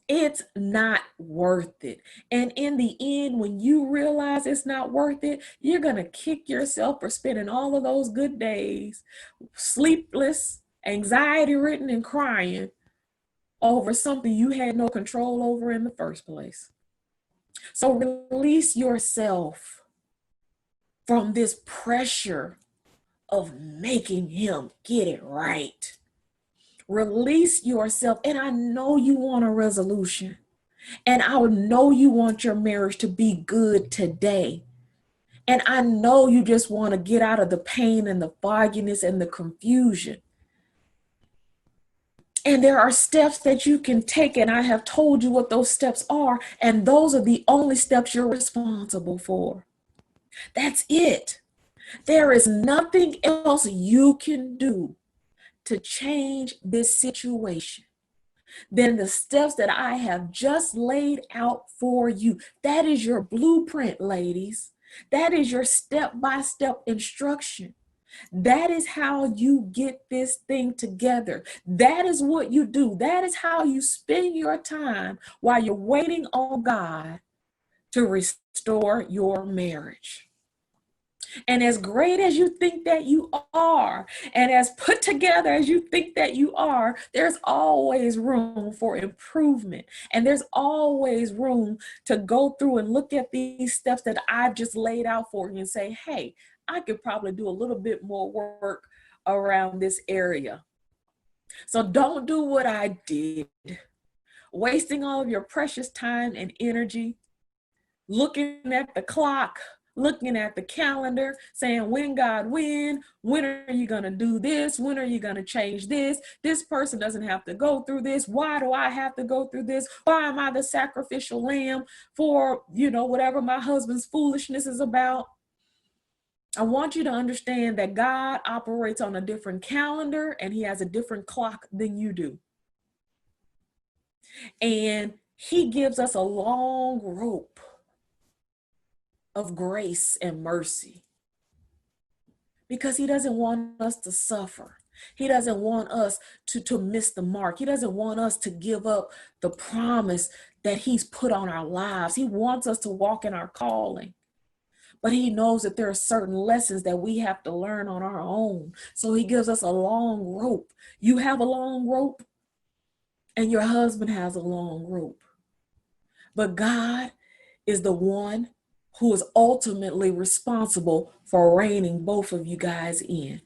It's not worth it. And in the end, when you realize it's not worth it, you're going to kick yourself for spending all of those good days, sleepless, anxiety-ridden, and crying over something you had no control over in the first place. So release yourself from this pressure of making him get it right. Release yourself. And I know you want a resolution. And I know you want your marriage to be good today. And I know you just want to get out of the pain and the fogginess and the confusion. And there are steps that you can take, and I have told you what those steps are, and those are the only steps you're responsible for. That's it. There is nothing else you can do to change this situation than the steps that I have just laid out for you. That is your blueprint, ladies. That is your step-by-step instruction. That is how you get this thing together. That is what you do. That is how you spend your time while you're waiting on God to restore your marriage. And as great as you think that you are, and as put together as you think that you are, there's always room for improvement. And there's always room to go through and look at these steps that I've just laid out for you and say, hey, I could probably do a little bit more work around this area. So don't do what I did, wasting all of your precious time and energy, looking at the clock, looking at the calendar, saying, when God, when are you going to do this? When are you going to change this? This person doesn't have to go through this. Why do I have to go through this? Why am I the sacrificial lamb for, whatever my husband's foolishness is about? I want you to understand that God operates on a different calendar and he has a different clock than you do. And he gives us a long rope of grace and mercy because he doesn't want us to suffer. He doesn't want us to miss the mark. He doesn't want us to give up the promise that he's put on our lives. He wants us to walk in our calling. But he knows that there are certain lessons that we have to learn on our own. So he gives us a long rope. You have a long rope and your husband has a long rope. But God is the one who is ultimately responsible for reining both of you guys in.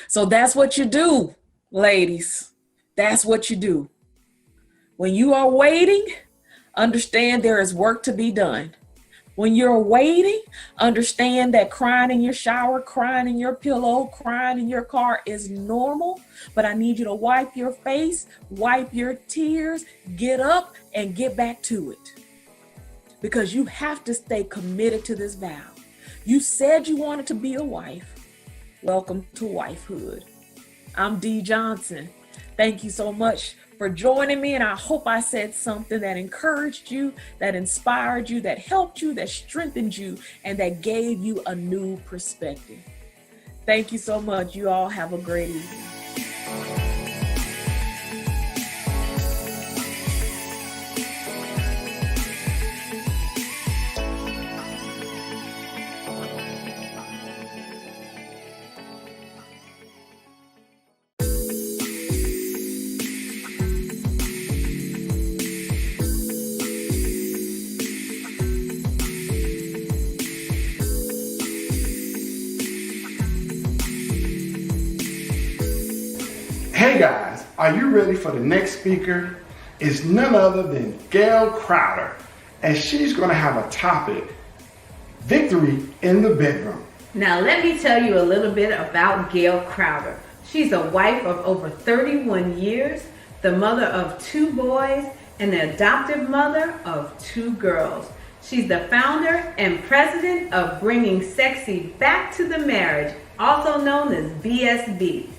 So that's what you do, ladies. That's what you do. When you are waiting, understand there is work to be done. When you're waiting, understand that crying in your shower, crying in your pillow, crying in your car is normal, but I need you to wipe your face, wipe your tears, get up and get back to it. Because you have to stay committed to this vow. You said you wanted to be a wife. Welcome to wifehood. I'm Dee Johnson. Thank you so much for joining me, and I hope I said something that encouraged you, that inspired you, that helped you, that strengthened you, and that gave you a new perspective. Thank you so much. You all have a great evening. Hey guys, are you ready for the next speaker? It's none other than Gail Crowder, and she's going to have a topic, victory in the bedroom. Now let me tell you a little bit about Gail Crowder. She's a wife of over 31 years, the mother of 2 boys, and the adoptive mother of 2 girls. She's the founder and president of Bringing Sexy Back to the Marriage, also known as BSB.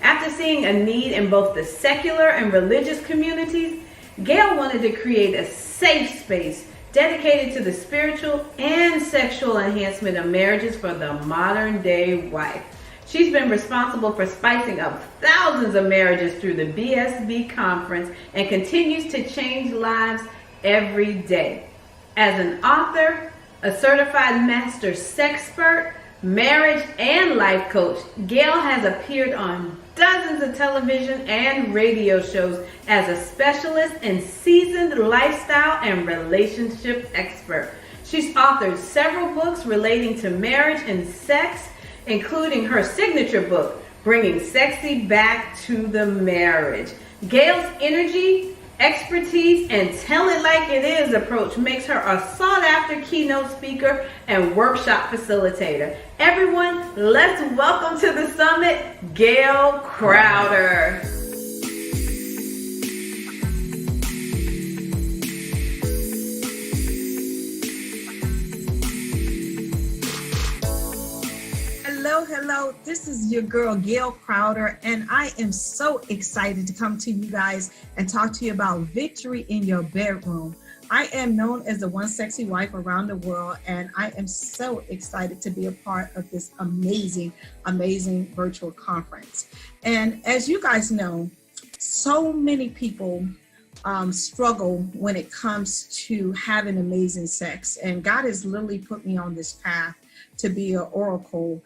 After seeing a need in both the secular and religious communities, Gail wanted to create a safe space dedicated to the spiritual and sexual enhancement of marriages for the modern day wife. She's been responsible for spicing up thousands of marriages through the BSB conference and continues to change lives every day. As an author, a certified master sexpert, marriage and life coach, Gail has appeared on dozens of television and radio shows as a specialist and seasoned lifestyle and relationship expert. She's authored several books relating to marriage and sex, including her signature book, Bringing Sexy Back to the Marriage. Gail's energy, expertise, and tell it like it is approach makes her a sought-after keynote speaker and workshop facilitator. Everyone, let's welcome to the summit, Gail Crowder. Hello. This is your girl, Gail Crowder, and I am so excited to come to you guys and talk to you about victory in your bedroom. I am known as the one sexy wife around the world, and I am so excited to be a part of this amazing virtual conference. And as you guys know, so many people struggle when it comes to having amazing sex, and God has literally put me on this path to be an oracle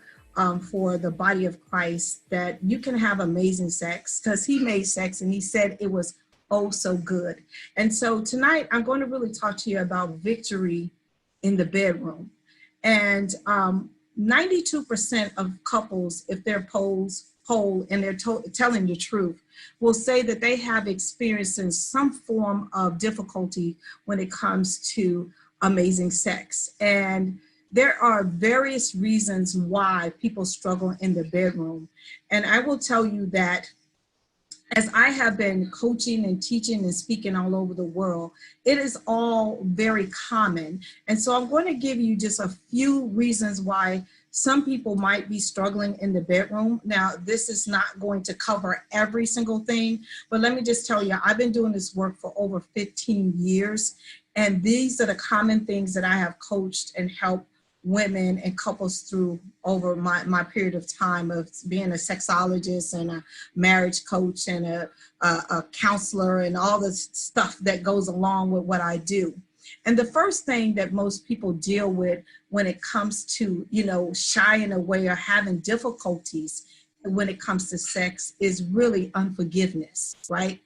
for the body of Christ, that you can have amazing sex, because he made sex and he said it was oh so good. And so tonight I'm going to really talk to you about victory in the bedroom. And 92% of couples, if they're poll and they're telling the truth, will say that they have experienced in some form of difficulty when it comes to amazing sex. And there are various reasons why people struggle in the bedroom. And I will tell you that as I have been coaching and teaching and speaking all over the world, it is all very common. And so I'm going to give you just a few reasons why some people might be struggling in the bedroom. Now, this is not going to cover every single thing, but let me just tell you, I've been doing this work for over 15 years. And these are the common things that I have coached and helped women and couples through over my period of time of being a sexologist and a marriage coach and a counselor and all the stuff that goes along with what I do. And the first thing that most people deal with when it comes to, shying away or having difficulties when it comes to sex is really unforgiveness, right?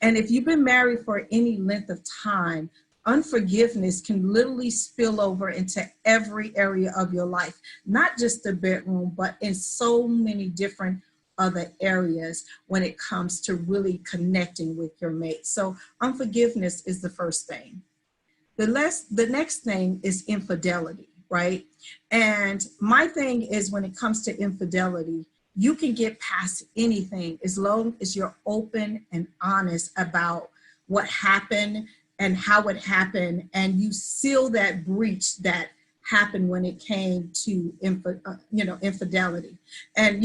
And if you've been married for any length of time, unforgiveness can literally spill over into every area of your life, not just the bedroom, but in so many different other areas when it comes to really connecting with your mate. So unforgiveness is the first thing. The next thing is infidelity, right? And my thing is, when it comes to infidelity, you can get past anything as long as you're open and honest about what happened and how it happened, and you seal that breach that happened when it came to infidelity. And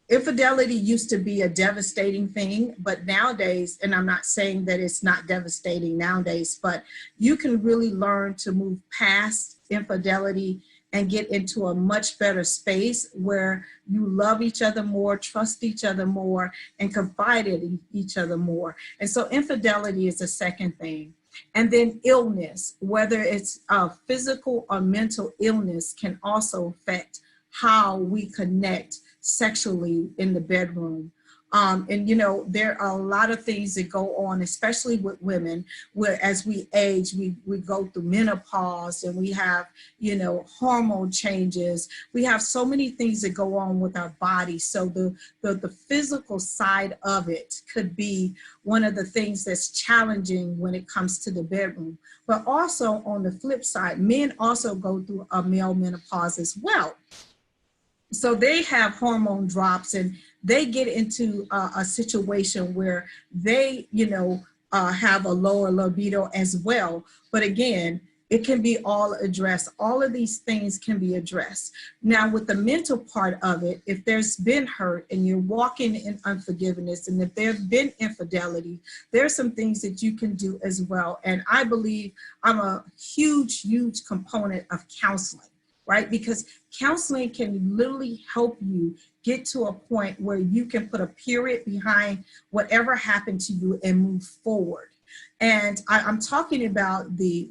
infidelity used to be a devastating thing, but nowadays, and I'm not saying that it's not devastating nowadays, but you can really learn to move past infidelity and get into a much better space where you love each other more, trust each other more, and confide in each other more. And so infidelity is the second thing. And then illness, whether it's physical or mental illness, can also affect how we connect sexually in the bedroom. There are a lot of things that go on, especially with women, where as we age, we go through menopause and we have, hormone changes. We have so many things that go on with our body. So the physical side of it could be one of the things that's challenging when it comes to the bedroom. But also on the flip side, men also go through a male menopause as well. So they have hormone drops and they get into a situation where they, have a lower libido as well. But again, it can be all addressed. All of these things can be addressed. Now, with the mental part of it, if there's been hurt and you're walking in unforgiveness, and if there's been infidelity, there's some things that you can do as well. And I believe I'm a huge, huge component of counseling, right? Because counseling can literally help you get to a point where you can put a period behind whatever happened to you and move forward. And I'm talking about the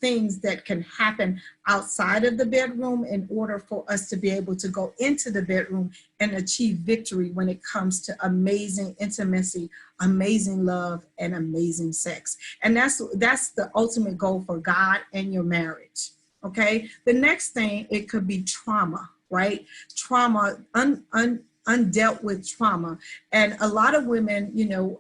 things that can happen outside of the bedroom in order for us to be able to go into the bedroom and achieve victory when it comes to amazing intimacy, amazing love, and amazing sex. And that's the ultimate goal for God and your marriage. Okay. The next thing, it could be trauma, right? Trauma, undealt with trauma. And a lot of women,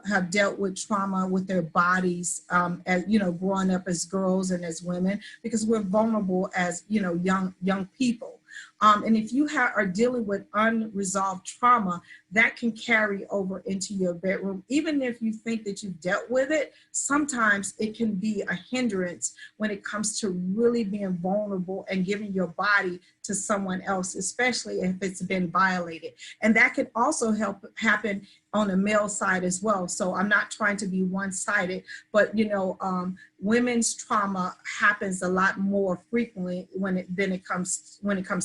have dealt with trauma with their bodies, as, growing up as girls and as women, because we're vulnerable as, young people. And if you are dealing with unresolved trauma, that can carry over into your bedroom. Even if you think that you've dealt with it, sometimes it can be a hindrance when it comes to really being vulnerable and giving your body to someone else, especially if it's been violated. And that can also happen on the male side as well. So I'm not trying to be one-sided, but women's trauma happens a lot more frequently when it comes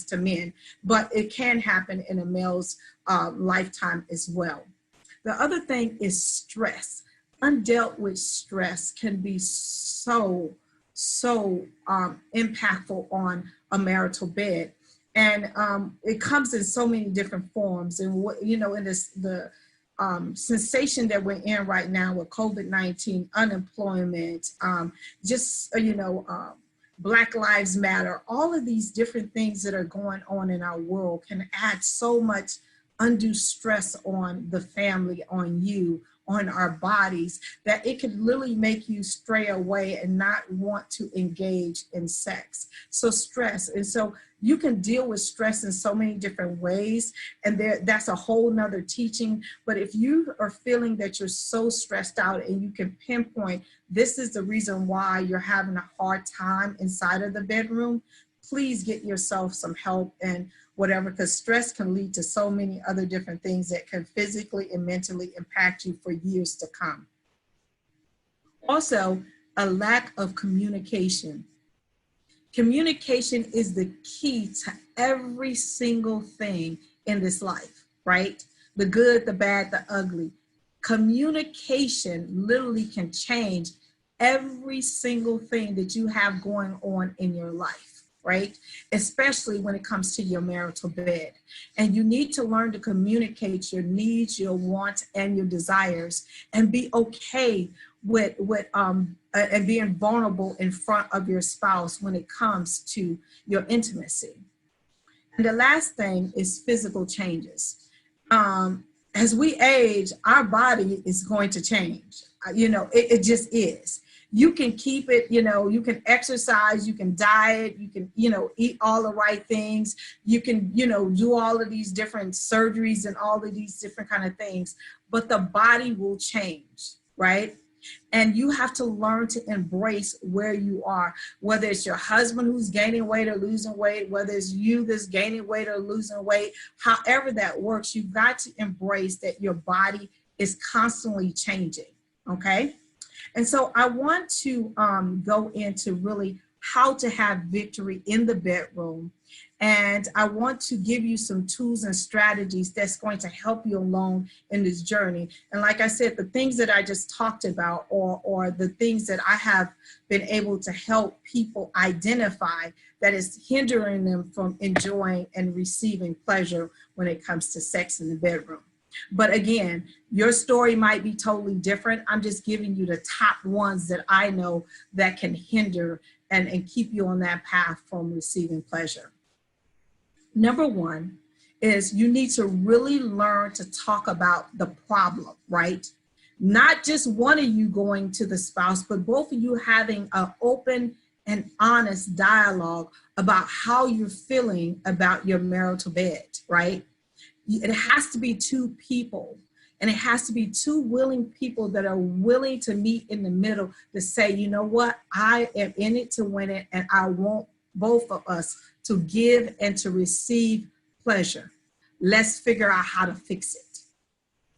to men, but it can happen in a male's lifetime as well. The other thing is stress. Undealt with stress can be so so impactful on a marital bed. And it comes in so many different forms. And what, you know, in this, the sensation that we're in right now with COVID-19, unemployment, Black Lives Matter, all of these different things that are going on in our world can add so much undue stress on the family, on you, on our bodies, that it could literally make you stray away and not want to engage in sex. So stress. And so you can deal with stress in so many different ways. And that's a whole nother teaching. But if you are feeling that you're so stressed out and you can pinpoint, this is the reason why you're having a hard time inside of the bedroom, please get yourself some help and whatever, because stress can lead to so many other different things that can physically and mentally impact you for years to come. Also, a lack of communication. Communication is the key to every single thing in this life, right? The good, the bad, the ugly. Communication literally can change every single thing that you have going on in your life, right? Especially when it comes to your marital bed. And you need to learn to communicate your needs, your wants, and your desires, and be okay with and being vulnerable in front of your spouse when it comes to your intimacy. And the last thing is physical changes. As we age, our body is going to change. It just is. You can keep it, you can exercise, you can diet, you can, eat all the right things. You can, do all of these different surgeries and all of these different kind of things, but the body will change, right? And you have to learn to embrace where you are, whether it's your husband who's gaining weight or losing weight, whether it's you that's gaining weight or losing weight, however that works, you've got to embrace that your body is constantly changing, okay? And so I want to go into really how to have victory in the bedroom. And I want to give you some tools and strategies that's going to help you along in this journey. And like I said, the things that I just talked about or the things that I have been able to help people identify that is hindering them from enjoying and receiving pleasure when it comes to sex in the bedroom. But again, your story might be totally different. I'm just giving you the top ones that I know that can hinder and keep you on that path from receiving pleasure. Number one is you need to really learn to talk about the problem, right? Not just one of you going to the spouse, but both of you having an open and honest dialogue about how you're feeling about your marital bed, right? It has to be two people, and it has to be two willing people that are willing to meet in the middle to say, you know what, I am in it to win it, and I want both of us to give and to receive pleasure. Let's figure out how to fix it,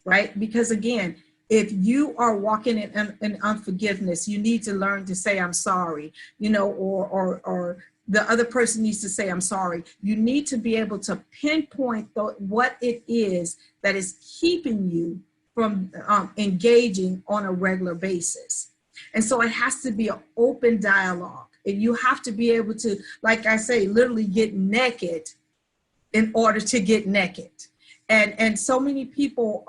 right? Because again, if you are walking in unforgiveness, you need to learn to say, I'm sorry, or the other person needs to say, I'm sorry. You need to be able to pinpoint what it is that is keeping you from engaging on a regular basis. And so it has to be an open dialogue. And you have to be able to, like I say, literally get naked in order to get naked. And so many people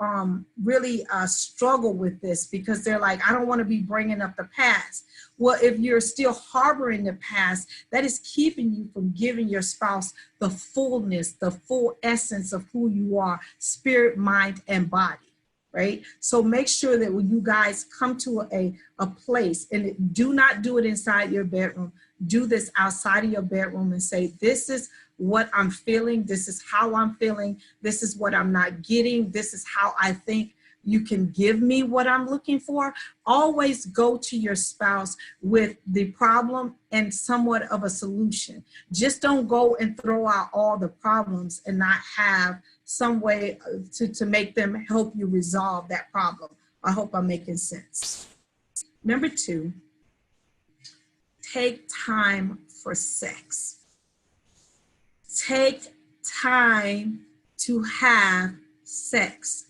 really struggle with this because they're like, I don't want to be bringing up the past. Well, if you're still harboring the past, that is keeping you from giving your spouse the fullness, the full essence of who you are, spirit, mind, and body, right? So make sure that when you guys come to a place, and do not do it inside your bedroom, do this outside of your bedroom and say, this is what I'm feeling, this is how I'm feeling, this is what I'm not getting, this is how I think you can give me what I'm looking for. Always go to your spouse with the problem and somewhat of a solution. Just don't go and throw out all the problems and not have some way to make them help you resolve that problem. I hope I'm making sense. Number two, take time for sex. Take time to have sex.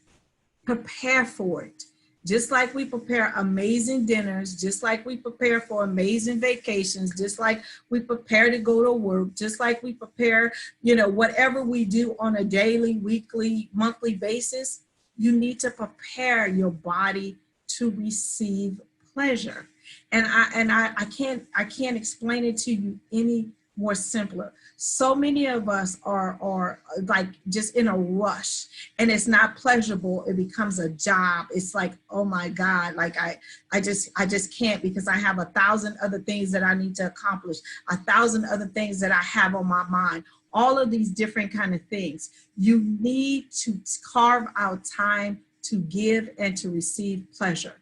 Prepare for it. Just like we prepare amazing dinners, just like we prepare for amazing vacations, just like we prepare to go to work, just like we prepare, whatever we do on a daily, weekly, monthly basis, you need to prepare your body to receive pleasure. And I can't explain it to you any more simpler. So many of us are like just in a rush, and it's not pleasurable. It becomes a job. It's like, oh my God, like I just can't, because I have 1,000 other things that I need to accomplish, 1,000 other things that I have on my mind, all of these different kind of things. You need to carve out time to give and to receive pleasure.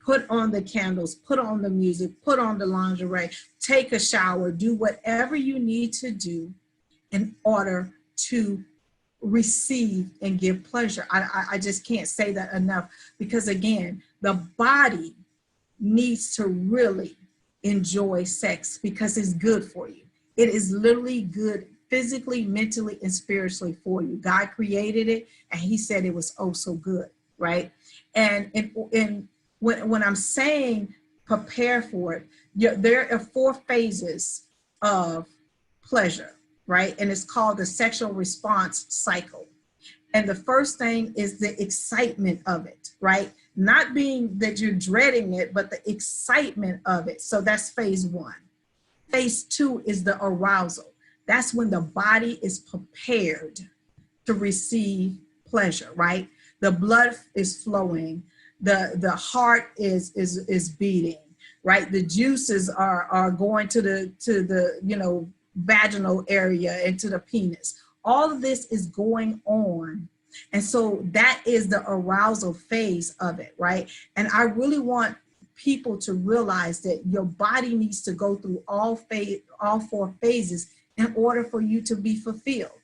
Put on the candles, put on the music, put on the lingerie, take a shower, do whatever you need to do in order to receive and give pleasure. I just can't say that enough, because again, the body needs to really enjoy sex because it's good for you. It is literally good physically, mentally, and spiritually for you. God created it, and he said it was oh so good, right? And when I'm saying prepare for it, there are 4 phases of pleasure, right? And it's called the sexual response cycle. And the first thing is the excitement of it, right? Not being that you're dreading it, but the excitement of it. So that's phase 1. Phase 2 is the arousal. That's when the body is prepared to receive pleasure, right? The blood is flowing. The heart is beating, right? The juices are going to the vaginal area and to the penis. All of this is going on. And so that is the arousal phase of it, right? And I really want people to realize that your body needs to go through all 4 phases in order for you to be fulfilled.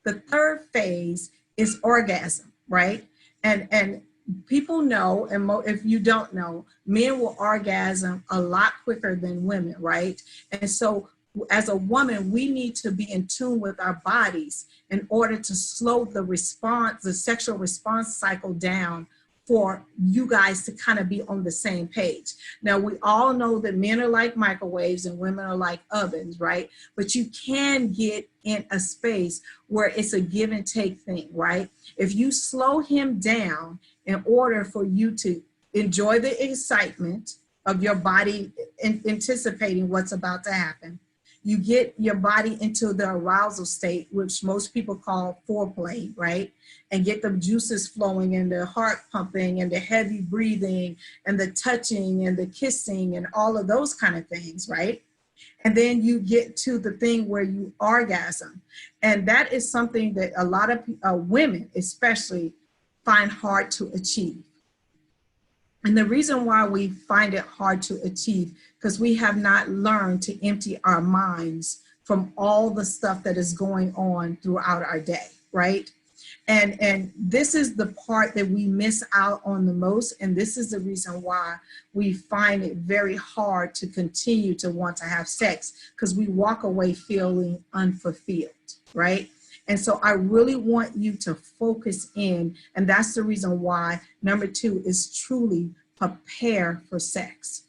The third phase is orgasm, right? And people know, and if you don't know, men will orgasm a lot quicker than women, right? And so as a woman, we need to be in tune with our bodies in order to slow the sexual response cycle down, for you guys to kind of be on the same page. Now, we all know that men are like microwaves and women are like ovens, right? But you can get in a space where it's a give and take thing, right? If you slow him down in order for you to enjoy the excitement of your body anticipating what's about to happen, you get your body into the arousal state, which most people call foreplay, right? And get the juices flowing and the heart pumping and the heavy breathing and the touching and the kissing and all of those kind of things, right? And then you get to the thing where you orgasm. And that is something that a lot of women especially find hard to achieve. And the reason why we find it hard to achieve, because we have not learned to empty our minds from all the stuff that is going on throughout our day, right? And this is the part that we miss out on the most. And this is the reason why we find it very hard to continue to want to have sex, because we walk away feeling unfulfilled, right? And so I really want you to focus in. And that's the reason why number 2 is truly prepare for sex.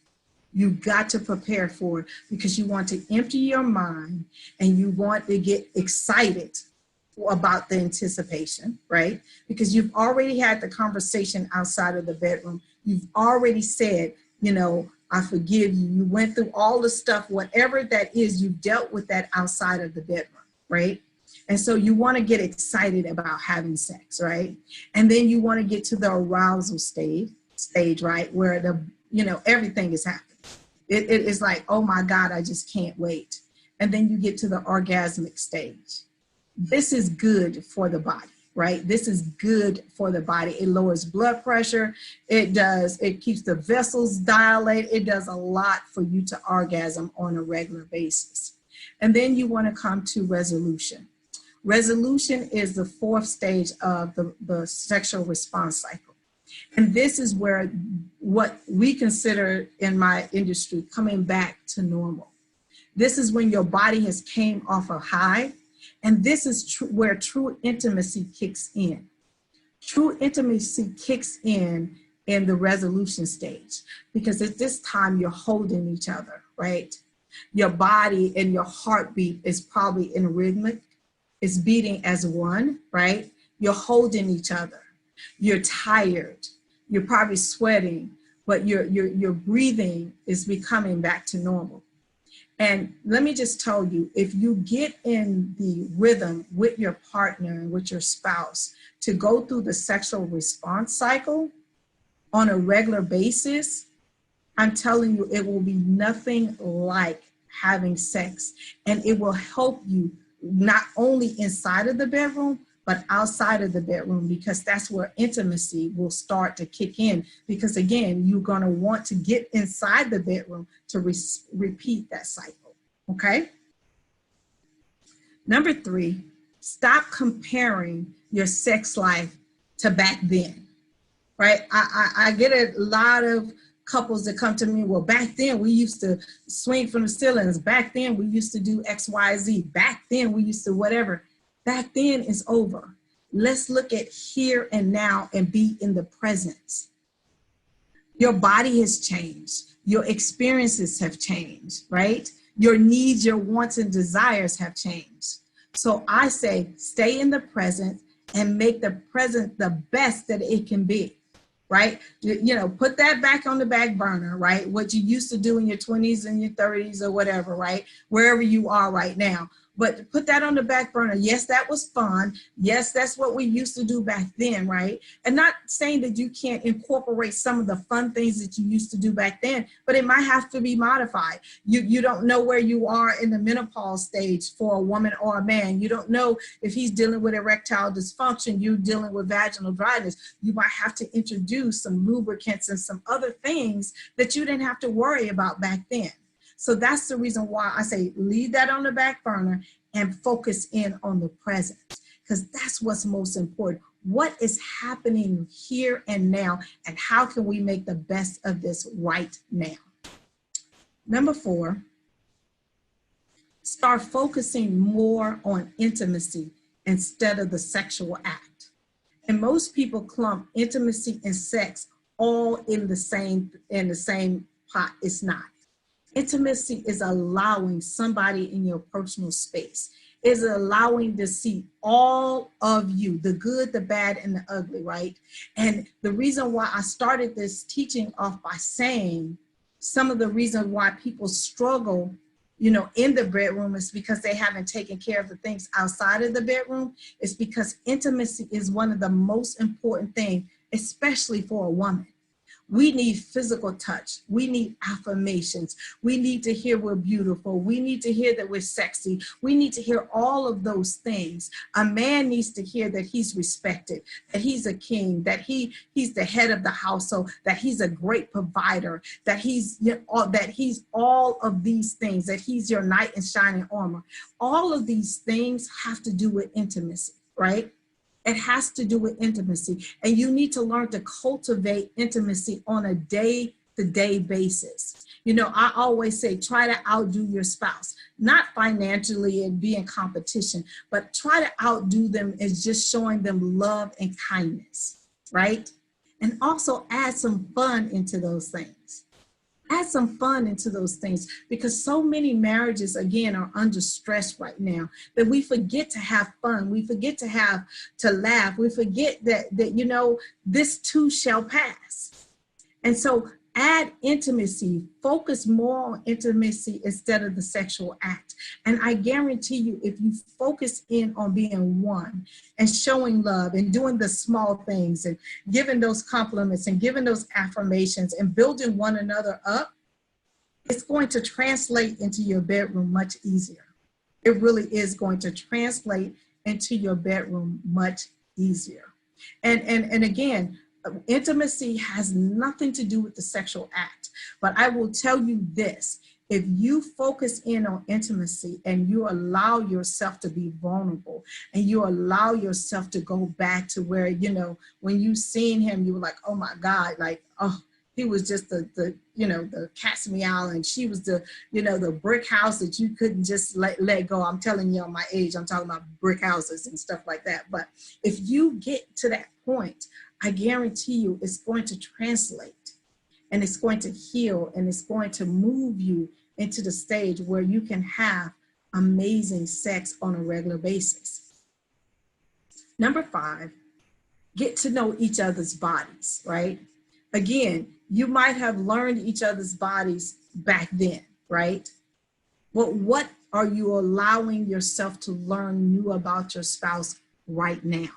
You got to prepare for it, because you want to empty your mind and you want to get excited about the anticipation, right? Because you've already had the conversation outside of the bedroom. You've already said, I forgive you. You went through all the stuff, whatever that is, you dealt with that outside of the bedroom, right? And so you want to get excited about having sex, right? And then you want to get to the arousal stage, right? Where everything is happening. It is like, oh my God, I just can't wait. And then you get to the orgasmic stage. This is good for the body, right? This is good for the body. It lowers blood pressure. It keeps the vessels dilated. It does a lot for you to orgasm on a regular basis. And then you want to come to resolution. Resolution is the 4th stage of the sexual response cycle. And this is where what we consider in my industry coming back to normal. This is when your body has came off a high. And this is where true intimacy kicks in. True intimacy kicks in in the resolution stage, because at this time you're holding each other, right? Your body and your heartbeat is probably in rhythmic, it's beating as one, right? You're holding each other. You're tired. You're probably sweating, but your breathing is becoming back to normal. And let me just tell you, if you get in the rhythm with your partner and with your spouse to go through the sexual response cycle on a regular basis, I'm telling you, it will be nothing like having sex. And it will help you not only inside of the bedroom, but outside of the bedroom, because that's where intimacy will start to kick in. Because again, you're going to want to get inside the bedroom to repeat that cycle. Okay. Number 3, stop comparing your sex life to back then. Right. I get a lot of couples that come to me, well, back then we used to swing from the ceilings. Back then we used to do X, Y, Z. Back then we used to whatever. Back then is over. Let's look at here and now and be in the presence. Your body has changed. Your experiences have changed, right? Your needs, your wants and desires have changed. So I say, stay in the present and make the present the best that it can be, right? You know, put that back on the back burner, right? What you used to do in your 20s and your 30s or whatever, right? Wherever you are right now. But put that on the back burner. Yes, that was fun. Yes, that's what we used to do back then, right? And not saying that you can't incorporate some of the fun things that you used to do back then, but it might have to be modified. You don't know where you are in the menopause stage for a woman or a man. You don't know if he's dealing with erectile dysfunction, you're dealing with vaginal dryness. You might have to introduce some lubricants and some other things that you didn't have to worry about back then. So that's the reason why I say leave that on the back burner and focus in on the present, because that's what's most important. What is happening here and now, and how can we make the best of this right now? Number 4, start focusing more on intimacy instead of the sexual act. And most people clump intimacy and sex all in the same pot. It's not. Intimacy is allowing somebody in your personal space, is allowing to see all of you, the good, the bad, and the ugly, right? And the reason why I started this teaching off by saying some of the reasons why people struggle, you know, in the bedroom is because they haven't taken care of the things outside of the bedroom. It's because intimacy is one of the most important things, especially for a woman. We need physical touch. We need affirmations. We need to hear we're beautiful. We need to hear that we're sexy. We need to hear all of those things. A man needs to hear that he's respected, that he's a king, that he's the head of the household, that he's a great provider, that he's all of these things, that he's your knight in shining armor. All of these things have to do with intimacy, right? It has to do with intimacy. And you need to learn to cultivate intimacy on a day-to-day basis. You know, I always say, try to outdo your spouse, not financially and be in competition, but try to outdo them as just showing them love and kindness, right? And also add some fun into those things. Add some fun into those things, because so many marriages, again, are under stress right now that we forget to have fun. We forget to laugh. We forget that you know, this too shall pass. And so add intimacy, focus more on intimacy instead of the sexual act. And I guarantee you, if you focus in on being one and showing love and doing the small things and giving those compliments and giving those affirmations and building one another up, it's going to translate into your bedroom much easier. It really is going to translate into your bedroom much easier. And again, intimacy has nothing to do with the sexual act. But I will tell you this, if you focus in on intimacy and you allow yourself to be vulnerable and you allow yourself to go back to where, you know, when you seen him, you were like, oh my God, like, oh, he was just the cat's meow, and she was the brick house that you couldn't just let go. I'm telling you, on my age, I'm talking about brick houses and stuff like that. But if you get to that point, I guarantee you it's going to translate, and it's going to heal, and it's going to move you into the stage where you can have amazing sex on a regular basis. Number 5, get to know each other's bodies, right? Again, you might have learned each other's bodies back then, right? But what are you allowing yourself to learn new about your spouse right now,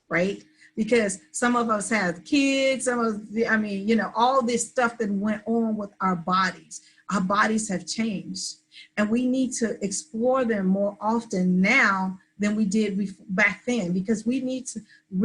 right? Because some of us have kids, all this stuff that went on with our bodies. Our bodies have changed, and we need to explore them more often now than we did back then, because we need to really